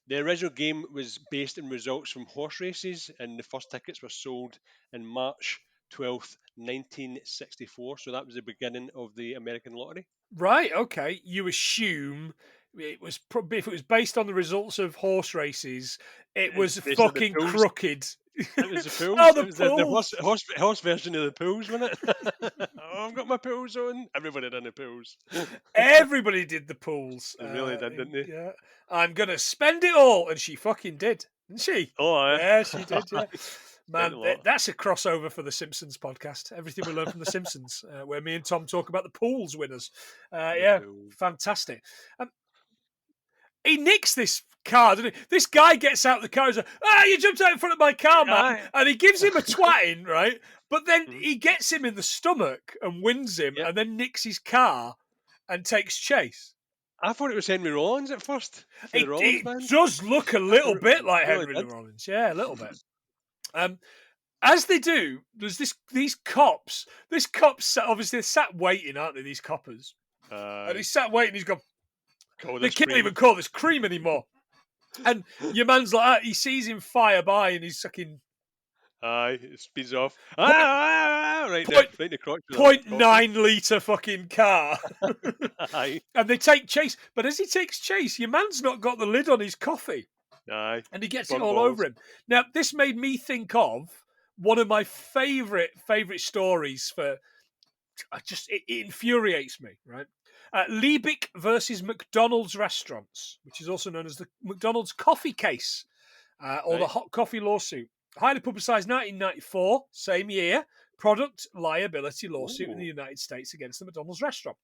The original game was based on results from horse races, and the first tickets were sold in March 12th, 1964. So that was the beginning of the American lottery. Right, okay. You assume it was if it was based on the results of horse races, it was fucking crooked. It was the pools. Oh, the pools. The horse version of the pools, wasn't it? I've got my pools on. Everybody did the pools. Everybody did the pools. They really did, didn't they? Yeah. I'm going to spend it all. And she fucking did, didn't she? Oh, yeah, she did, yeah. Man, that's a crossover for the Simpsons podcast. Everything we learn from the Simpsons, where me and Tom talk about the pools winners. Fantastic. He nicks this car, doesn't he? This guy gets out of the car and says, you jumped out in front of my car, man. And he gives him a twatting, right? But then he gets him in the stomach and wins him and then nicks his car and takes chase. I thought it was Henry Rollins at first. It does look a little bit like Henry Rollins. Yeah, a little bit. As they do, there's these cops. This cop's obviously sat waiting, aren't they, these coppers? And he's sat waiting, he's gone, they can't even call this cream anymore. And your man's like, he sees him fire by and he's sucking. It speeds off. Right in the crotch. 0.9 litre fucking car. And they take chase. But as he takes chase, your man's not got the lid on his coffee. And he gets it all over him. Now, this made me think of one of my favourite stories for. It infuriates me, right? Liebig versus McDonald's restaurants, which is also known as the McDonald's coffee case or the hot coffee lawsuit. highly publicised 1994, same year, product liability lawsuit in the United States against the McDonald's restaurant.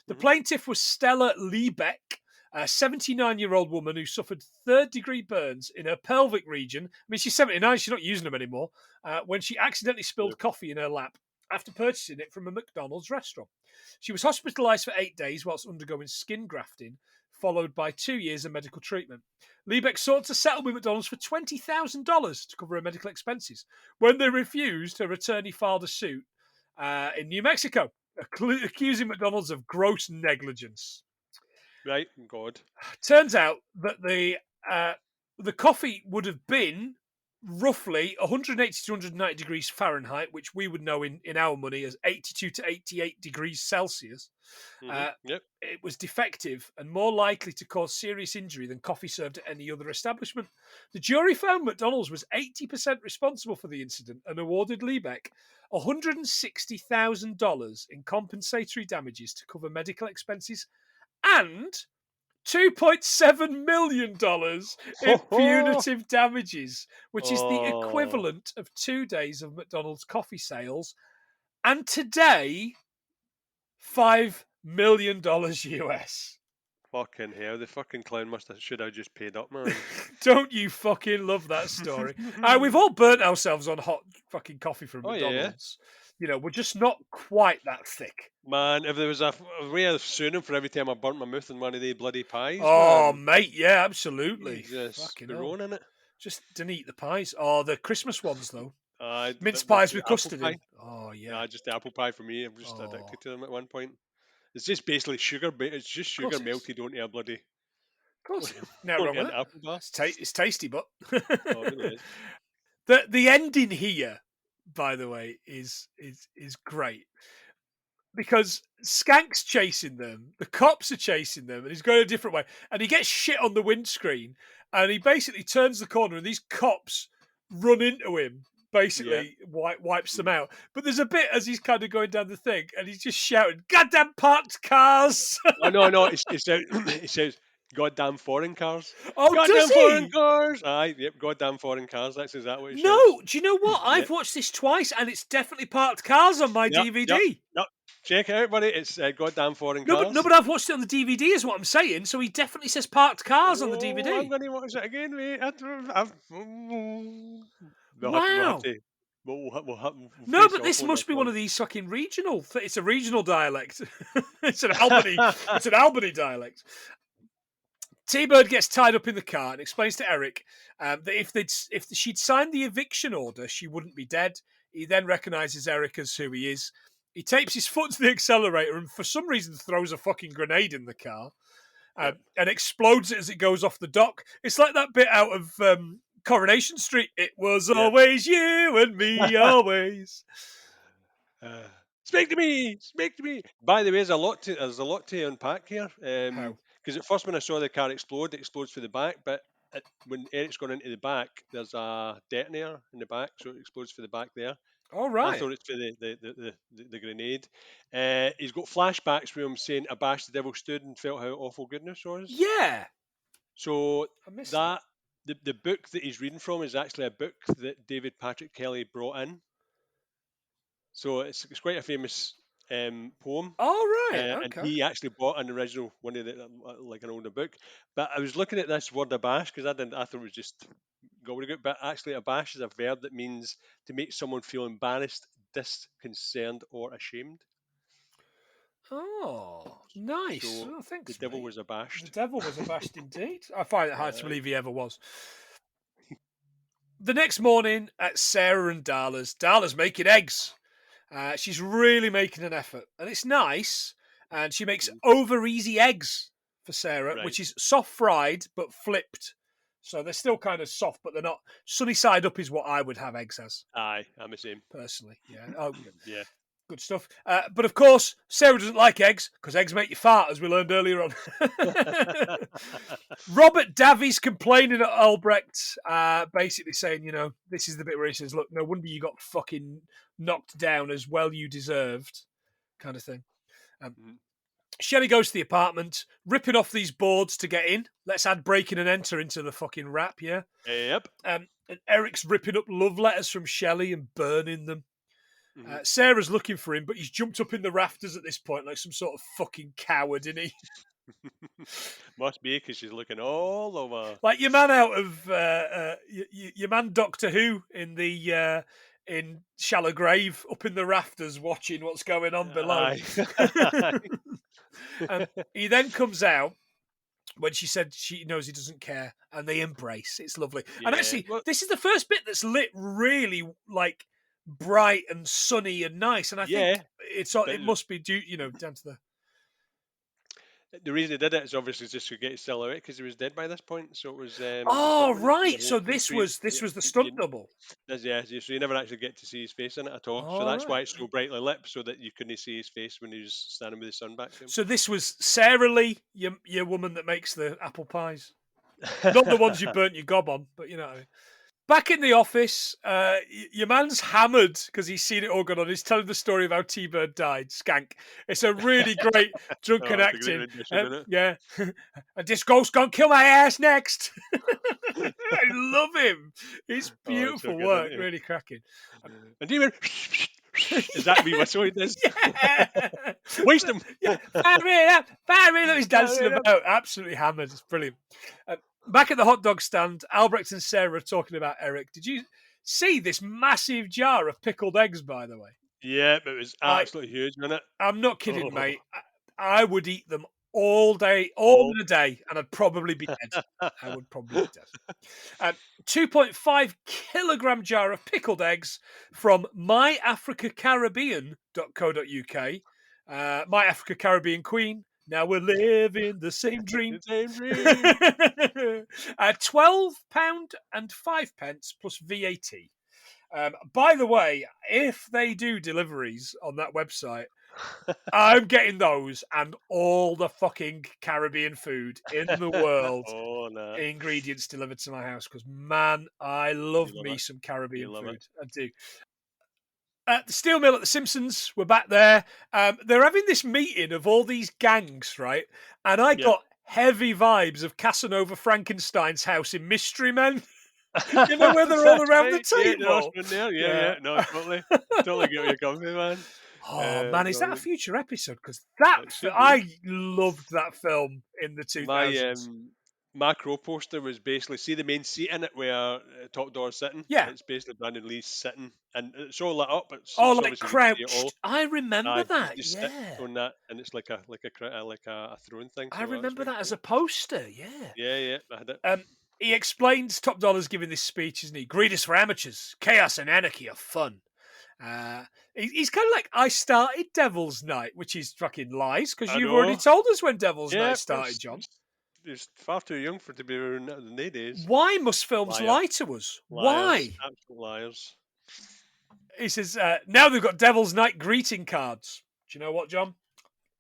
The plaintiff was Stella Liebeck, a 79-year-old woman who suffered third-degree burns in her pelvic region. I mean, she's 79, she's not using them anymore, when she accidentally spilled coffee in her lap after purchasing it from a McDonald's restaurant. She was hospitalised for 8 days whilst undergoing skin grafting, followed by 2 years of medical treatment. Liebeck sought to settle with McDonald's for $20,000 to cover her medical expenses. When they refused, her attorney filed a suit in New Mexico, accusing McDonald's of gross negligence. Right, God. Turns out that the coffee would have been roughly 180 to 190 degrees Fahrenheit, which we would know in our money as 82 to 88 degrees Celsius. It was defective and more likely to cause serious injury than coffee served at any other establishment. The jury found McDonald's was 80% responsible for the incident and awarded Liebeck $160,000 in compensatory damages to cover medical expenses and $2.7 million in punitive damages, which is the equivalent of 2 days of McDonald's coffee sales, and today, $5 million US. Fucking hell, the fucking clown should have just paid up, man. Don't you fucking love that story? We've all burnt ourselves on hot fucking coffee from McDonald's. You know, we're just not quite that thick. Man, if there was a way of suing him for every time I burnt my mouth on one of the bloody pies. Oh, man. mate, yeah, absolutely. Fucking wrong in it. Just didn't eat the pies. Oh, the Christmas ones, though. Mince the pies with apple custard pie. in. Oh, yeah. Nah, just the apple pie for me. I'm just addicted to them at one point. It's just basically sugar. It's just sugar melted onto a bloody. Of course. No wrong with apple bar. It's tasty, but Oh, it really is. the ending here, by the way, is great. Because Skank's chasing them, the cops are chasing them, and he's going a different way. And he gets shit on the windscreen, and he basically turns the corner, and these cops run into him, basically wipes them out. But there's a bit as he's kind of going down the thing, and he's just shouting, "Goddamn parked cars!" No, it says, "Goddamn foreign cars." Oh, goddamn does he? Foreign cars. Aye, yep, goddamn foreign cars. That's exactly what it says. No, do you know what? I've watched this twice, and it's definitely parked cars on my DVD. Yep. Check it out, buddy. It's goddamn foreign cars. No, but I've watched it on the DVD, is what I'm saying. So he definitely says parked cars on the DVD. I'm going to watch it again, mate. Wow. No, but this must be one of these fucking regional. It's a regional dialect. It's an Albany dialect. T-Bird gets tied up in the car and explains to Eric that if she'd signed the eviction order, she wouldn't be dead. He then recognises Eric as who he is. He tapes his foot to the accelerator and for some reason throws a fucking grenade in the car and explodes it as it goes off the dock. It's like that bit out of Coronation Street. It was always you and me, always. Speak to me. By the way, there's a lot to unpack here. Because at first when I saw the car explode, it explodes through the back, but when Eric's gone into the back, there's a detonator in the back, so it explodes through the back there. All right. I thought it's for the grenade. He's got flashbacks where him saying, "I bashed the devil stood and felt how awful goodness was." Yeah. So the book that he's reading from is actually a book that David Patrick Kelly brought in. So it's quite a famous poem. Oh, right. And he actually bought an original one of like an older book. But I was looking at this word abash because I thought it was just gobbledygook. But actually, abash is a verb that means to make someone feel embarrassed, disconcerted, or ashamed. Oh, nice. So thanks. The devil was abashed. The devil was abashed indeed. I find it hard to believe he ever was. The next morning at Sarah and Darla's making eggs. She's really making an effort, and it's nice. And she makes over easy eggs for Sarah, which is soft fried but flipped. So they're still kind of soft, but they're not. Sunny side up is what I would have eggs as. Aye, I'm the same. Personally, yeah. Oh, yeah. Good stuff. But of course, Sarah doesn't like eggs because eggs make you fart, as we learned earlier on. Robert Davies complaining at Albrecht, basically saying, this is the bit where he says, "Look, no wonder you got fucking knocked down as well you deserved," kind of thing. Shelley goes to the apartment, ripping off these boards to get in. Let's add breaking and enter into the fucking rap, yeah? Yep. And Eric's ripping up love letters from Shelley and burning them. Mhm. Sarah's looking for him, but he's jumped up in the rafters at this point like some sort of fucking coward, isn't he? Must be because she's looking all over. Like your man out of your man Doctor Who in Shallow Grave, up in the rafters watching what's going on below. He then comes out when she said she knows he doesn't care, and they embrace. It's lovely. Yeah. And actually, this is the first bit that's lit really like bright and sunny and nice. And I think it must be due, down to the reason he did it is obviously just to get his silhouette because he was dead by this point. So it was. Right. So this was the stunt double. Yeah. So you never actually get to see his face in it at all. So that's why it's so brightly lit, so that you couldn't see his face when he was standing with the sun back to him. So this was Sarah Lee, your woman that makes the apple pies, not the ones you burnt your gob on, but you know what I mean. Back in the office, your man's hammered because he's seen it all going on. He's telling the story of how T-Bird died. Skank. It's a really great drunken acting. Yeah. And this ghost gonna kill my ass next. I love him. It's beautiful work. Really cracking. And T-Bird, is that me whistle he does? Yeah. Waste him. Yeah. Fire it up. He's dancing about. Absolutely hammered. It's brilliant. Back at the hot dog stand, Albrecht and Sarah are talking about Eric. Did you see this massive jar of pickled eggs, by the way? Yeah, but it was absolutely huge, wasn't it? I'm not kidding, mate. I would eat them all day, all in a day, and I'd probably be dead. I would probably be dead. 2.5 kilogram jar of pickled eggs from myafricacaribbean.co.uk. My Africa Caribbean Queen. Now we're living the same dream. £12 and 5 pence plus VAT. By the way, if they do deliveries on that website, I'm getting those and all the fucking Caribbean food in the world. Ingredients delivered to my house because, man, I love me some Caribbean food. I do. The steel mill at the Simpsons, we're back there. They're having this meeting of all these gangs, right? And I got heavy vibes of Casanova Frankenstein's house in Mystery Men. You know, where they're all around the table? No, totally get where you're coming from, man. Oh, man, is that a future episode? Because I loved that film in the 2000s. My Crow poster was basically, see the main seat in it where Top Door's sitting? Yeah. It's basically Brandon Lee's sitting, and it's all lit up. It's like crouched. I remember that, sit on that, and it's like a throne thing. I remember that as a poster, yeah. Yeah, I had it. He explains Top Dollar's giving this speech, isn't he? Greed is for amateurs. Chaos and anarchy are fun. He's kind of like, I started Devil's Night, which is fucking lies, because you've already told us when Devil's Night started, John. He's far too young for it to be around in the days. Why must films lie to us? Why? Absolute liars. He says, now they've got Devil's Night greeting cards. Do you know what, John?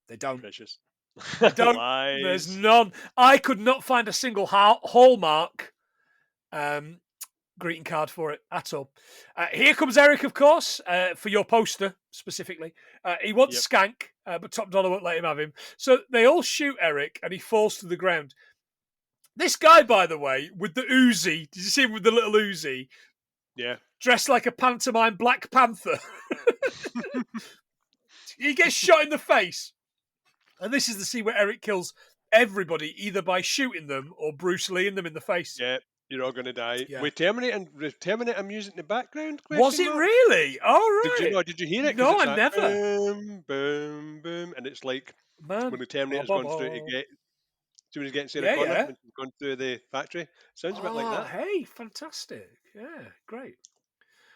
They don't. Precious. They don't. Lies. There's none. I could not find a single Hallmark greeting card for it at all. Here comes Eric, of course, for your poster specifically. He wants Skank, but Top Dollar won't let him have him. So they all shoot Eric, and he falls to the ground. This guy, by the way, with the Uzi, did you see him with the little Uzi? Yeah. Dressed like a pantomime Black Panther. He gets shot in the face. And this is the scene where Eric kills everybody, either by shooting them or Bruce Lee in them in the face. Yeah. You're all going to die. Yeah. With Terminator music in the background? Was it really? All right. Did you hear it? No, I like, never. Boom, boom, boom. And it's like when the Terminator's gone through to get... So when he's getting Sarah Connor, when he's gone through the factory. Sounds a bit like that. Hey, fantastic. Yeah, great.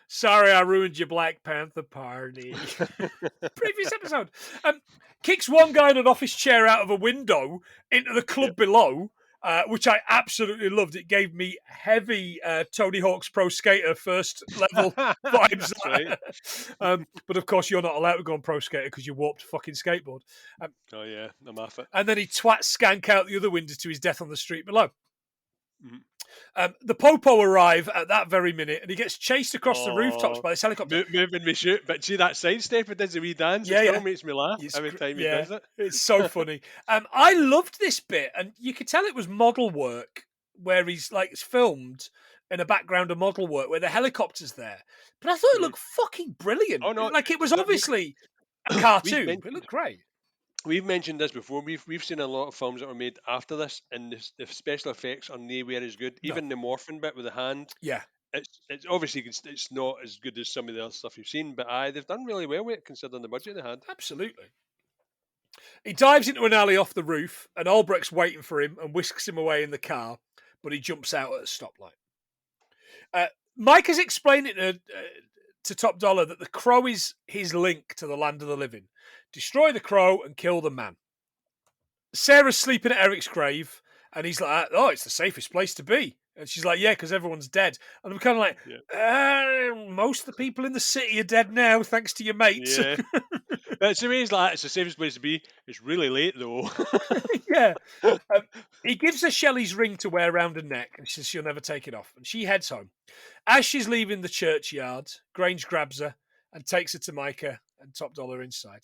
Sorry, I ruined your Black Panther party. Previous episode. Kicks one guy in an office chair out of a window into the club below, which I absolutely loved. It gave me heavy Tony Hawk's Pro Skater first level vibes. Right. But of course, you're not allowed to go on Pro Skater because you warped a fucking skateboard. Oh yeah, I'm off it. And then he twats Skank out the other window to his death on the street below. Mm-hmm. The Popo arrive at that very minute, and he gets chased across the rooftops by this helicopter. Moving me shoot, but see that sidestep, it does a wee dance. It still makes me laugh every time he does it. It's so funny. I loved this bit, and you could tell it was model work where he's like filmed in the background of model work where the helicopter's there. But I thought it looked fucking brilliant. Oh, no, like it was obviously a cartoon, but it looked great. We've mentioned this before. We've seen a lot of films that were made after this, and the special effects are nowhere as good. Even the morphing bit with the hand. Yeah. It's obviously it's not as good as some of the other stuff you've seen, but they've done really well with it considering the budget they had. Absolutely. He dives into an alley off the roof, and Albrecht's waiting for him and whisks him away in the car, but he jumps out at a stoplight. Mike has explained it to Top Dollar that the crow is his link to the land of the living. Destroy the crow and kill the man. Sarah's sleeping at Eric's grave, and he's like, oh, it's the safest place to be. And she's like, yeah, because everyone's dead. And I'm kind of like, most of the people in the city are dead now, thanks to your mates. Yeah. But to me, it's the safest place to be. It's really late, though. Yeah. He gives her Shelley's ring to wear around her neck, and she says she'll never take it off. And she heads home. As she's leaving the churchyard, Grange grabs her and takes her to Micah and Top Dollar inside.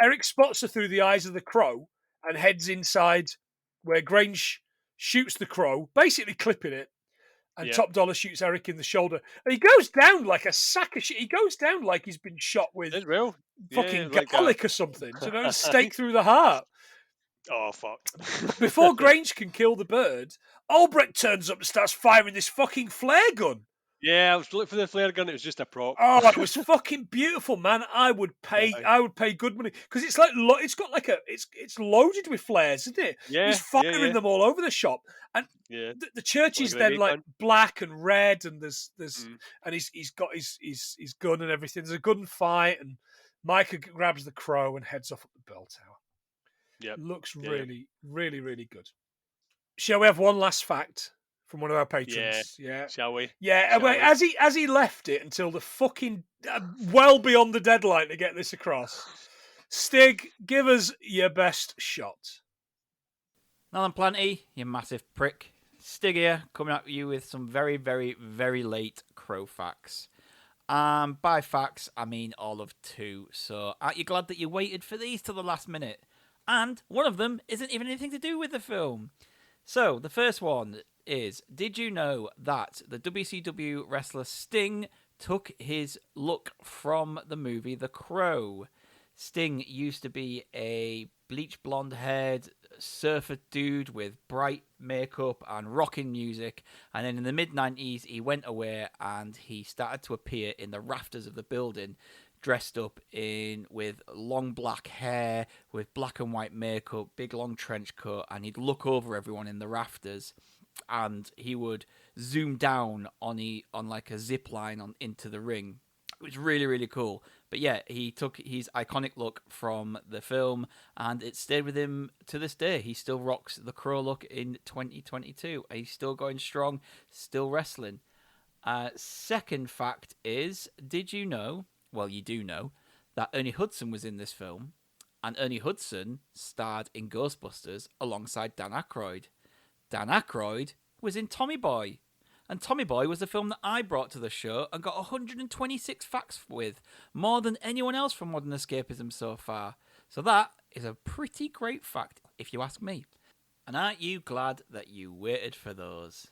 Eric spots her through the eyes of the crow and heads inside where Grange shoots the crow, basically clipping it, and Top Dollar shoots Eric in the shoulder. And he goes down like a sack of shit. He goes down like he's been shot with fucking garlic or something. A stake through the heart. Oh, fuck. Before Grange can kill the bird, Albrecht turns up and starts firing this fucking flare gun. Yeah, I was looking for the flare gun. It was just a prop. Oh, it was fucking beautiful, man. I would pay good money because it's like it's got like it's loaded with flares, isn't it? Yeah, he's firing them all over the shop, and the church is then like black and red, and there's and he's got his gun and everything. There's a gunfight, and Micah grabs the crow and heads off up the bell tower. Yeah, looks really, really, really good. Shall we have one last fact? From one of our patrons, yeah. Shall we? Yeah, as he left it until the fucking well beyond the deadline to get this across. Stig, give us your best shot. Nothing plenty, you massive prick. Stig here, coming at you with some very, very, very late crow facts. By facts, I mean all of 2. So aren't you glad that you waited for these till the last minute? And one of them isn't even anything to do with the film. So the first one is, did you know that the WCW wrestler Sting took his look from the movie The Crow? Sting used to be a bleach blonde haired surfer dude with bright makeup and rocking music, and then in the mid-90s he went away and he started to appear in the rafters of the building dressed up with long black hair, with black and white makeup, big long trench coat, and he'd look over everyone in the rafters. And he would zoom down on like a zip line into the ring. It was really, really cool. But yeah, he took his iconic look from the film and it stayed with him to this day. He still rocks the Crow look in 2022. He's still going strong, still wrestling. Second fact is, did you know, well, you do know, that Ernie Hudson was in this film, and Ernie Hudson starred in Ghostbusters alongside Dan Aykroyd. Dan Aykroyd was in Tommy Boy. And Tommy Boy was the film that I brought to the show and got 126 facts with, more than anyone else from Modern Escapism so far. So that is a pretty great fact, if you ask me. And aren't you glad that you waited for those?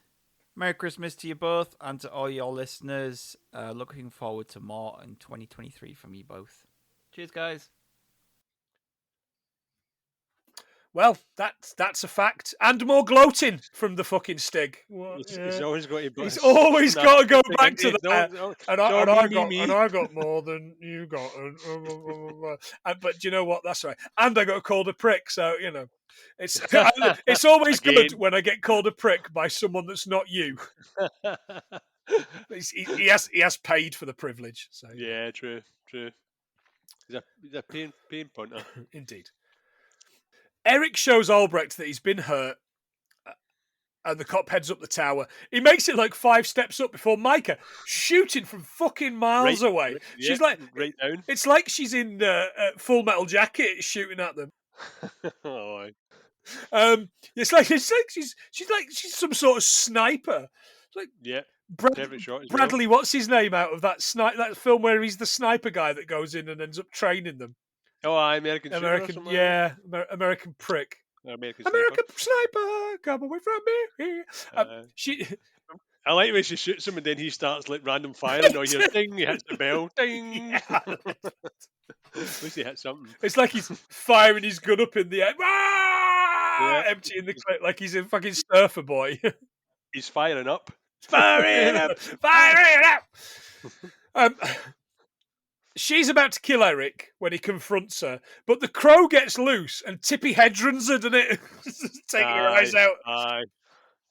Merry Christmas to you both and to all your listeners. Looking forward to more in 2023 from you both. Cheers, guys. Well, that's a fact, and more gloating from the fucking Stig. He's always got He's always got to go back to that. And I got more than you got. But do you know what? That's right. And I got called a prick, so you know, it's always good when I get called a prick by someone that's not you. He has paid for the privilege. So yeah, true. He's a pain punter. Indeed. Eric shows Albrecht that he's been hurt, and the cop heads up the tower. He makes it like 5 steps up before Micah, shooting from fucking miles away. She's like, right down. It's like she's in Full Metal Jacket shooting at them. It's like she's some sort of sniper. It's like Bradley, what's his name out of that film where he's the sniper guy that goes in and ends up training them? Oh, American prick. American sniper, come away from me. I like when she shoots him and then he starts like random firing. Or you ding, he hits the bell, ding. Yeah. At least he hit something. It's like he's firing his gun up in the air, Yeah. emptying the clip like he's a fucking surfer boy. He's firing up. Firing up. Firing up. She's about to kill Eric when he confronts her, but the crow gets loose and Tippy headruns her, doesn't it? Taking her eyes out. Aye.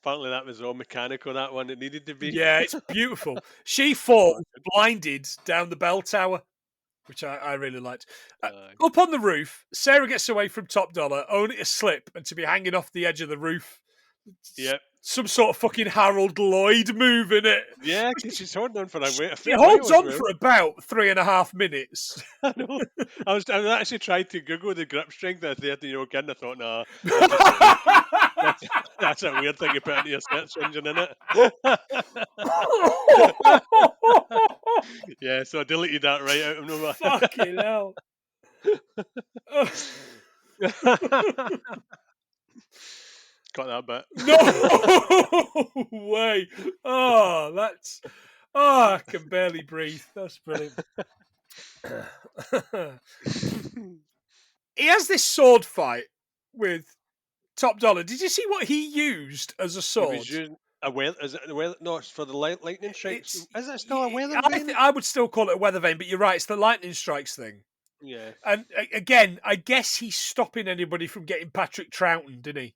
Apparently that was all mechanical, that one. It needed to be. Yeah, it's beautiful. She falls blinded down the bell tower, which I really liked. Up on the roof, Sarah gets away from Top Dollar, only to slip and to be hanging off the edge of the roof. Yep. Some sort of fucking Harold Lloyd move in it. Yeah, she's holding on for a wait. She holds on for about 3.5 minutes. I know. I was actually trying to Google the grip strength of a 13-year-old kid, and I thought, nah, that's a weird thing you put into your search engine, isn't it? Yeah, so I deleted that right out of nowhere. Fucking hell. Got that bit. No way. Oh, I can barely breathe. That's brilliant. He has this sword fight with Top Dollar. Did you see what he used as a sword? He was using a weather. Is it a weather? No, it's for the lightning strikes. Is it still a weather vane? I would still call it a weather vane, but you're right. It's the lightning strikes thing. Yeah. And again, I guess he's stopping anybody from getting Patrick Troughton, didn't he?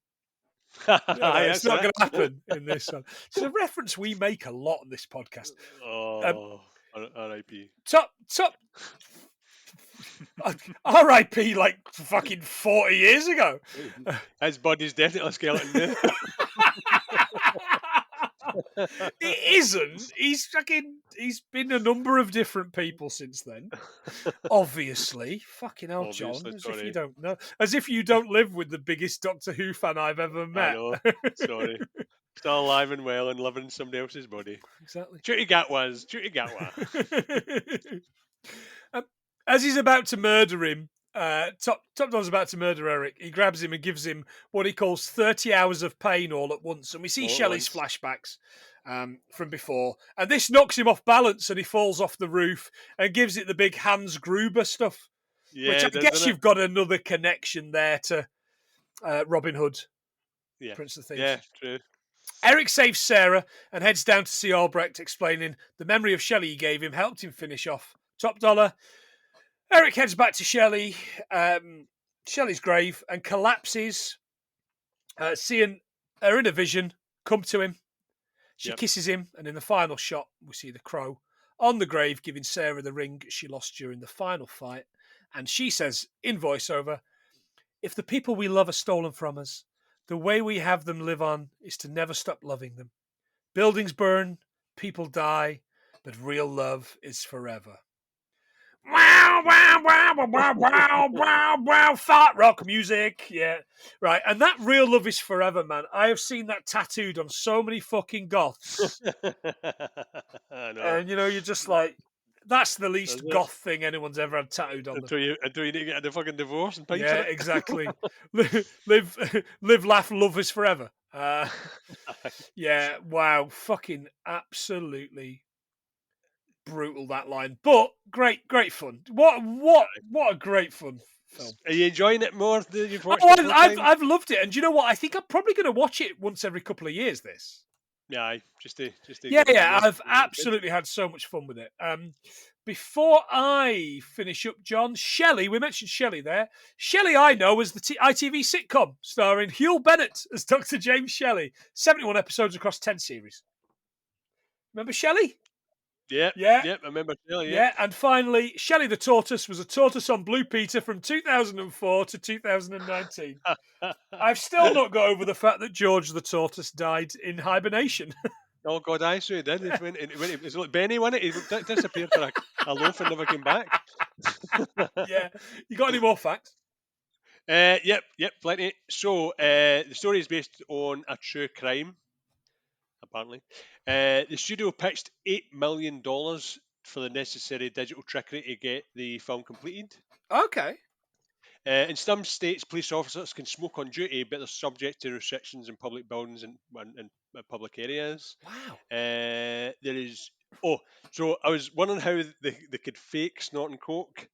It's not going to happen in this one. It's a reference we make a lot on this podcast. Oh, R.I.P. Top. R.I.P. like fucking 40 years ago. His body's definitely a skeleton. It isn't. He's been a number of different people since then. Obviously. Fucking hell, John. As if you don't know. As if you don't live with the biggest Doctor Who fan I've ever met. I know. Sorry. Still alive and well and living in somebody else's body. Exactly. Duty Gatwa. As he's about to murder him, Top Dollar's about to murder Eric. He grabs him and gives him what he calls 30 hours of pain all at once. And we see Shelley's flashbacks from before. And this knocks him off balance and he falls off the roof and gives it the big Hans Gruber stuff. Yeah, which I guess you've got another connection there to Robin Hood, Prince of Thieves. Yeah, true. Eric saves Sarah and heads down to see Albrecht, explaining the memory of Shelley he gave him helped him finish off Top Dollar. Eric heads back to Shelley's grave and collapses, seeing her in a vision come to him. She kisses him, and in the final shot, we see the crow on the grave giving Sarah the ring she lost during the final fight. And she says, in voiceover, "If the people we love are stolen from us, the way we have them live on is to never stop loving them. Buildings burn, people die, but real love is forever." Wow, wow, wow, wow, wow, wow, wow, wow, fart rock music. Yeah, right. And that real love is forever, man. I have seen that tattooed on so many fucking goths. I know. And, you're just like, that's the least goth thing anyone's ever had tattooed on them. Until you need to get the fucking divorce and pay for Yeah, it. exactly. live, laugh, love is forever. Yeah, wow. Fucking absolutely brutal, that line, but great fun. What a great fun film. Are you enjoying it more than you've watched? I've loved it, and do you know what? I think I'm probably going to watch it once every couple of years. This, just to I've absolutely had so much fun with it. Before I finish up, John, Shelley, we mentioned Shelley there. Shelley, I know as the ITV sitcom starring Hugh Bennett as Dr. James Shelley. 71 episodes across 10 series. Remember Shelley? Yeah, I remember Shelley. Yeah, and finally, Shelley the Tortoise was a tortoise on Blue Peter from 2004 to 2019. I've still not got over the fact that George the Tortoise died in hibernation. Oh God, I sure he did. It was like Benny, wasn't it? He disappeared for a loaf and never came back. Yeah, you got any more facts? Yep, plenty. So the story is based on a true crime. Apparently, the studio pitched $8 million for the necessary digital trickery to get the film completed. Okay. In some states, police officers can smoke on duty, but they're subject to restrictions in public buildings and public areas. Wow. There is. Oh, so I was wondering how they could fake snorting coke.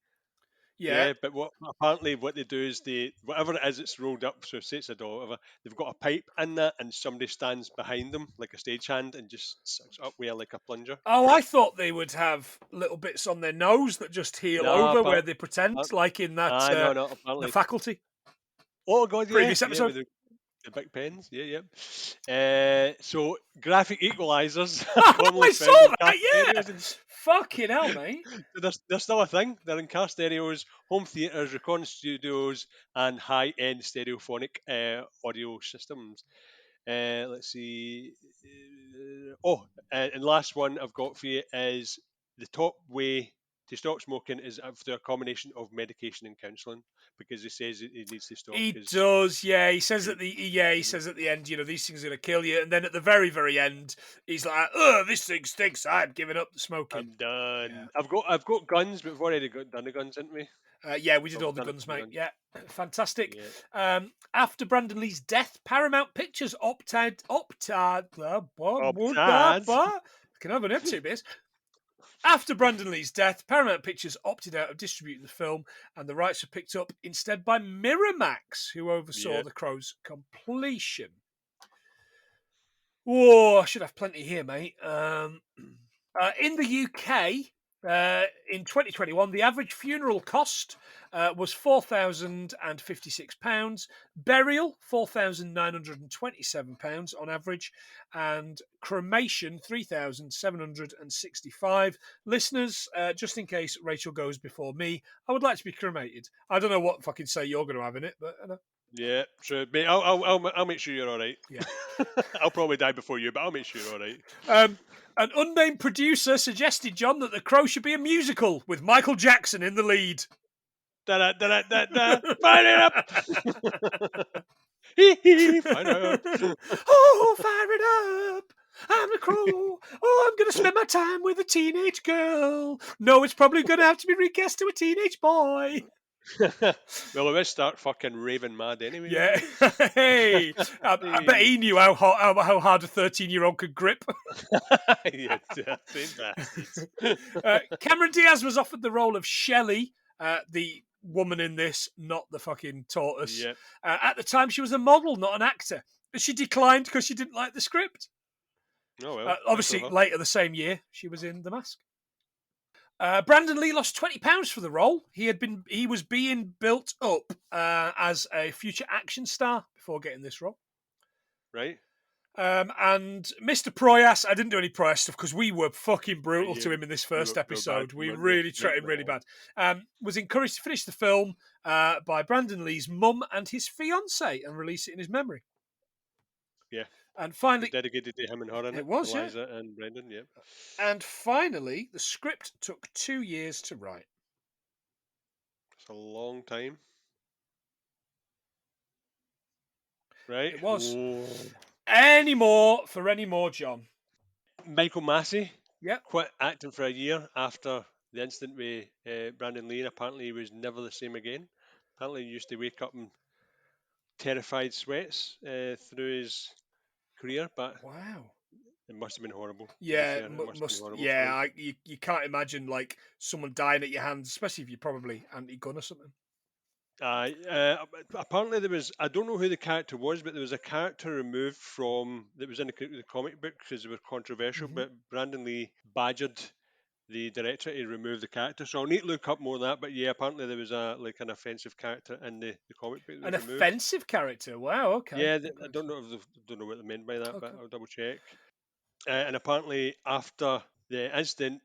Yeah. But apparently what they do is whatever it is it's rolled up, so say it's a doll, whatever, they've got a pipe in that and somebody stands behind them like a stagehand and just sucks it up where like a plunger. Oh, I thought they would have little bits on their nose that just heal over where they pretend, like in that no, apparently. The Faculty. Oh god, yeah. Previous episode. With the big pens, yeah. So graphic equalizers. I saw that, yeah. Fucking hell, mate. They're still a thing. They're in car stereos, home theatres, recording studios, and high-end stereophonic audio systems. Let's see. And last one I've got for you is the top way to stop smoking is through a combination of medication and counselling, because he says he needs to stop. He does, yeah. He says at the end, these things are going to kill you, and then at the very, very end, he's like, "Oh, this thing stinks. I've given up the smoking. I'm done. Yeah. I've got guns, but we've already done the guns, haven't we? Yeah, we did all the guns, mate. Yeah, fantastic. Yeah. After Brandon Lee's death, Paramount Pictures opted. Can I have an up two bits? After Brandon Lee's death, Paramount Pictures opted out of distributing the film, and the rights were picked up instead by Miramax, who oversaw The Crow's completion. Oh, I should have plenty here, mate. In the UK, in 2021, the average funeral cost was £4,056. Burial, £4,927 on average. And cremation, £3,765. Listeners, just in case Rachel goes before me, I would like to be cremated. I don't know what fucking say you're going to have in it, but... Yeah, true. Mate, I'll make sure you're all right. Yeah. I'll probably die before you, but I'll make sure you're all right. An unnamed producer suggested, John, that The Crow should be a musical with Michael Jackson in the lead. Fire it up! Fire it up! Oh, fire it up! I'm the Crow. Oh, I'm going to spend my time with a teenage girl. No, it's probably going to have to be recast to a teenage boy. Well, let's start fucking raving mad anyway. Yeah. Hey, I bet he knew how hard a 13-year-old could grip. Yeah, same bastards. Cameron Diaz was offered the role of Shelley, the woman in this, not the fucking tortoise. Yep. At the time, she was a model, not an actor. But she declined because she didn't like the script. Oh, well. Obviously, later the same year, she was in The Mask. Brandon Lee lost £20 for the role. He was being built up as a future action star before getting this role. Right. And Mr. Proyas, I didn't do any Proyas stuff because we were fucking brutal to him in this first episode. We really treated him really bad. Was encouraged to finish the film by Brandon Lee's mum and his fiancée and release it in his memory. Yeah. And finally, dedicated to him and her, it was Eliza and Brendan. Yeah. And finally, the script took 2 years to write. It's a long time, right? It was. Whoa. Any more, John? Michael Massey. Yep. Quit acting for a year after the incident with Brandon Lee, and apparently he was never the same again. Apparently he used to wake up in terrified sweats through his career, but wow, it must have been horrible. Yeah, you can't imagine like someone dying at your hands, especially if you're probably anti-gun or something. Apparently there was, I don't know who the character was, but there was a character removed from that was in the comic book because it was controversial. But Brandon Lee badgered the director to remove the character, so I'll need to look up more of that. But yeah, apparently there was an offensive character in the comic book. An offensive character? Wow. Okay. Yeah, I don't know what they meant by that, but I'll double check. And apparently after the incident,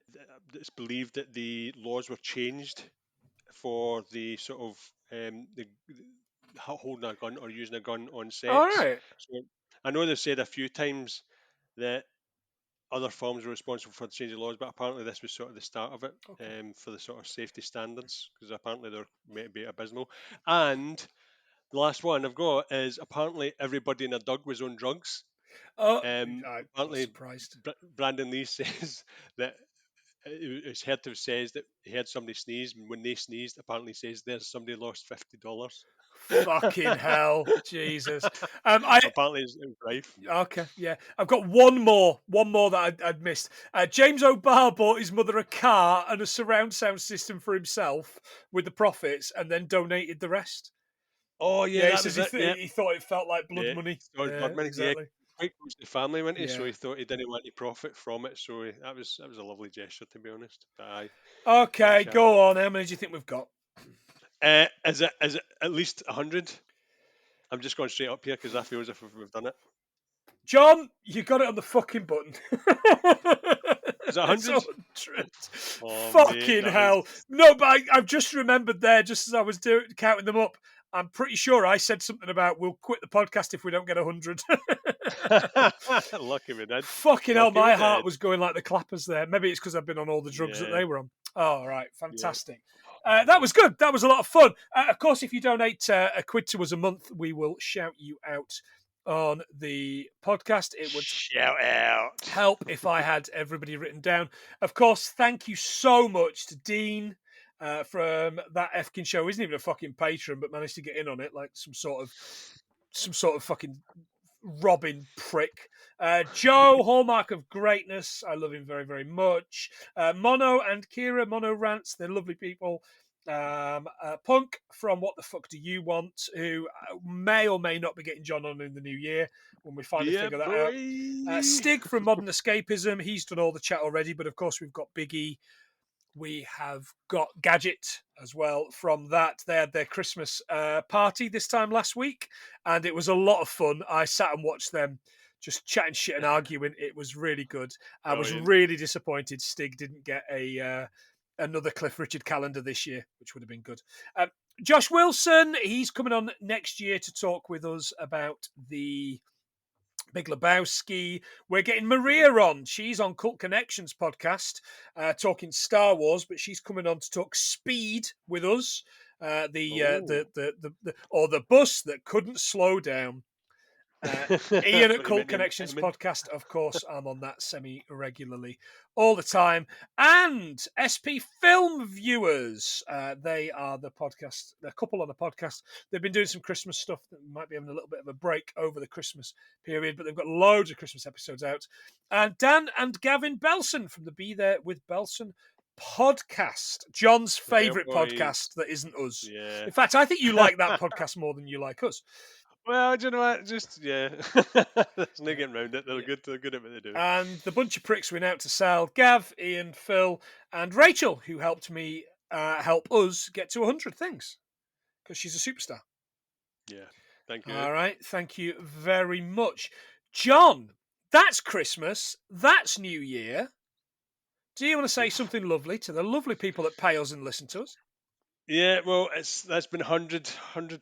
it's believed that the laws were changed for the sort of the holding a gun or using a gun on set. All right. So I know they've said a few times that other firms were responsible for the change of laws, but apparently this was sort of the start of it for the sort of safety standards, because apparently they're meant to be abysmal. And the last one I've got is apparently everybody in a dug was on drugs. Oh, apparently surprised. Brandon Lee says that it's heard to says that he had somebody sneeze, and when they sneezed, apparently says there's somebody lost $50. Fucking hell, Jesus. Apparently, it's rife. Okay, yeah. I've got one more that I'd missed. James O'Barr bought his mother a car and a surround sound system for himself with the profits, and then donated the rest. Oh yeah, he says he thought it felt like blood money. So blood money. Exactly. Quite close to the family, wasn't he? Yeah. So he thought he didn't want any profit from it. So that was a lovely gesture, to be honest. But aye. Okay, go on. How many do you think we've got? Is it at least 100? I'm just going straight up here because I feel as if we've done it. John, you got it on the fucking button. Is it 100? Oh, fucking hell. No, but I've just remembered there, just as I was counting them up, I'm pretty sure I said something about we'll quit the podcast if we don't get 100. Lucky me did. Fucking hell, my heart was going like the clappers there. Maybe it's because I've been on all the drugs that they were on. Oh, right. Fantastic. Yeah. That was good. That was a lot of fun. Of course, if you donate a quid to us a month, we will shout you out on the podcast. It would shout out help if I had everybody written down. Of course, thank you so much to Dean from That Efkin Show. Isn't even a fucking patron, but managed to get in on it like some sort of fucking Robin prick. Joe, Hallmark of Greatness. I love him very, very much. Mono and Kira, Mono Rants. They're lovely people. Punk from What the Fuck Do You Want, who may or may not be getting John on in the new year when we finally figure that out. Stig from Modern Escapism. He's done all the chat already, but of course we've got Biggie. We have got Gadget as well from that. They had their Christmas party this time last week, and it was a lot of fun. I sat and watched them just chatting shit and arguing. It was really good. I was really disappointed Stig didn't get another Cliff Richard calendar this year, which would have been good. Josh Wilson, he's coming on next year to talk with us about the Big Lebowski. We're getting Maria on. She's on Cult Connections podcast, talking Star Wars, but she's coming on to talk Speed with us. The bus that couldn't slow down. Ian at Cult Connections podcast, of course, I'm on that semi-regularly all the time. And SP Film Viewers, they are the podcast, a couple on the podcast. They've been doing some Christmas stuff that might be having a little bit of a break over the Christmas period, but they've got loads of Christmas episodes out. And Dan and Gavin Belson from the Be There with Belson podcast, John's favourite podcast that isn't us. Yeah. In fact, I think you like that podcast more than you like us. Well, do you know what? Just, There's no getting around it. They're good at what they do. And the bunch of pricks went out to Sal, Gav, Ian, Phil, and Rachel, who helped me help us get to 100 things. Because she's a superstar. Yeah, thank you. All right, thank you very much. John, that's Christmas. That's New Year. Do you want to say something lovely to the lovely people that pay us and listen to us? Yeah, well, that's been 100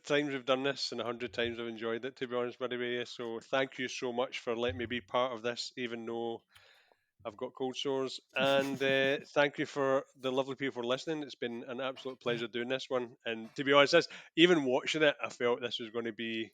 times we've done this, and 100 times I've enjoyed it, to be honest, by the way. So thank you so much for letting me be part of this, even though I've got cold sores. And thank you for the lovely people for listening. It's been an absolute pleasure doing this one. And to be honest, even watching it, I felt this was going to be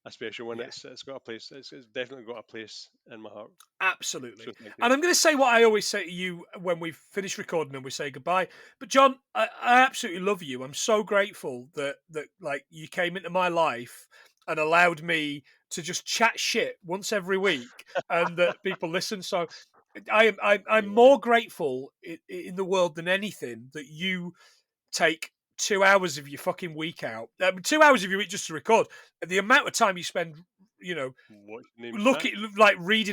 a special one. Yeah. It's got a place. It's definitely got a place in my heart. Absolutely. So and I'm going to say what I always say to you when we finish recording and we say goodbye. But John, I absolutely love you. I'm so grateful that like you came into my life and allowed me to just chat shit once every week, and that people listen. So I'm more grateful in the world than anything that you take 2 hours of your fucking week out. 2 hours of your week just to record. The amount of time you spend, reading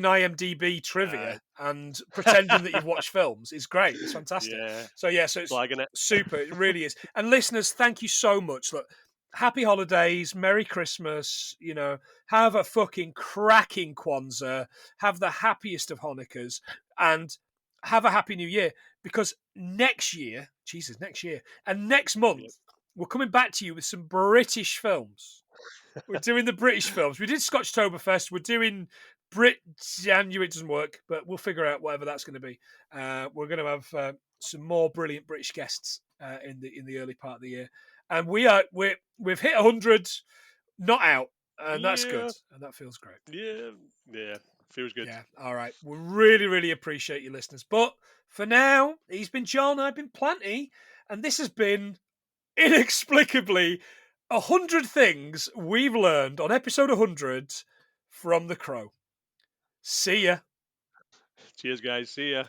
IMDb trivia and pretending that you've watched films is great. It's fantastic. Yeah. So it's super. It really is. And listeners, thank you so much. Look, happy holidays, Merry Christmas. Have a fucking cracking Kwanzaa. Have the happiest of Hanukkahs, and have a happy New Year. Because next year, and next month, we're coming back to you with some British films. We're doing the British films. We did Scotchtoberfest. We're doing January. It doesn't work, but we'll figure out whatever that's going to be. We're going to have some more brilliant British guests in the early part of the year, and we've hit 100, not out, and that's good, and that feels great. Yeah. Feels good. Yeah, all right. We really, really appreciate you listeners. But for now, he's been John, I've been Planty, and this has been inexplicably 100 things we've learned on episode 100 from The Crow. See ya. Cheers, guys. See ya.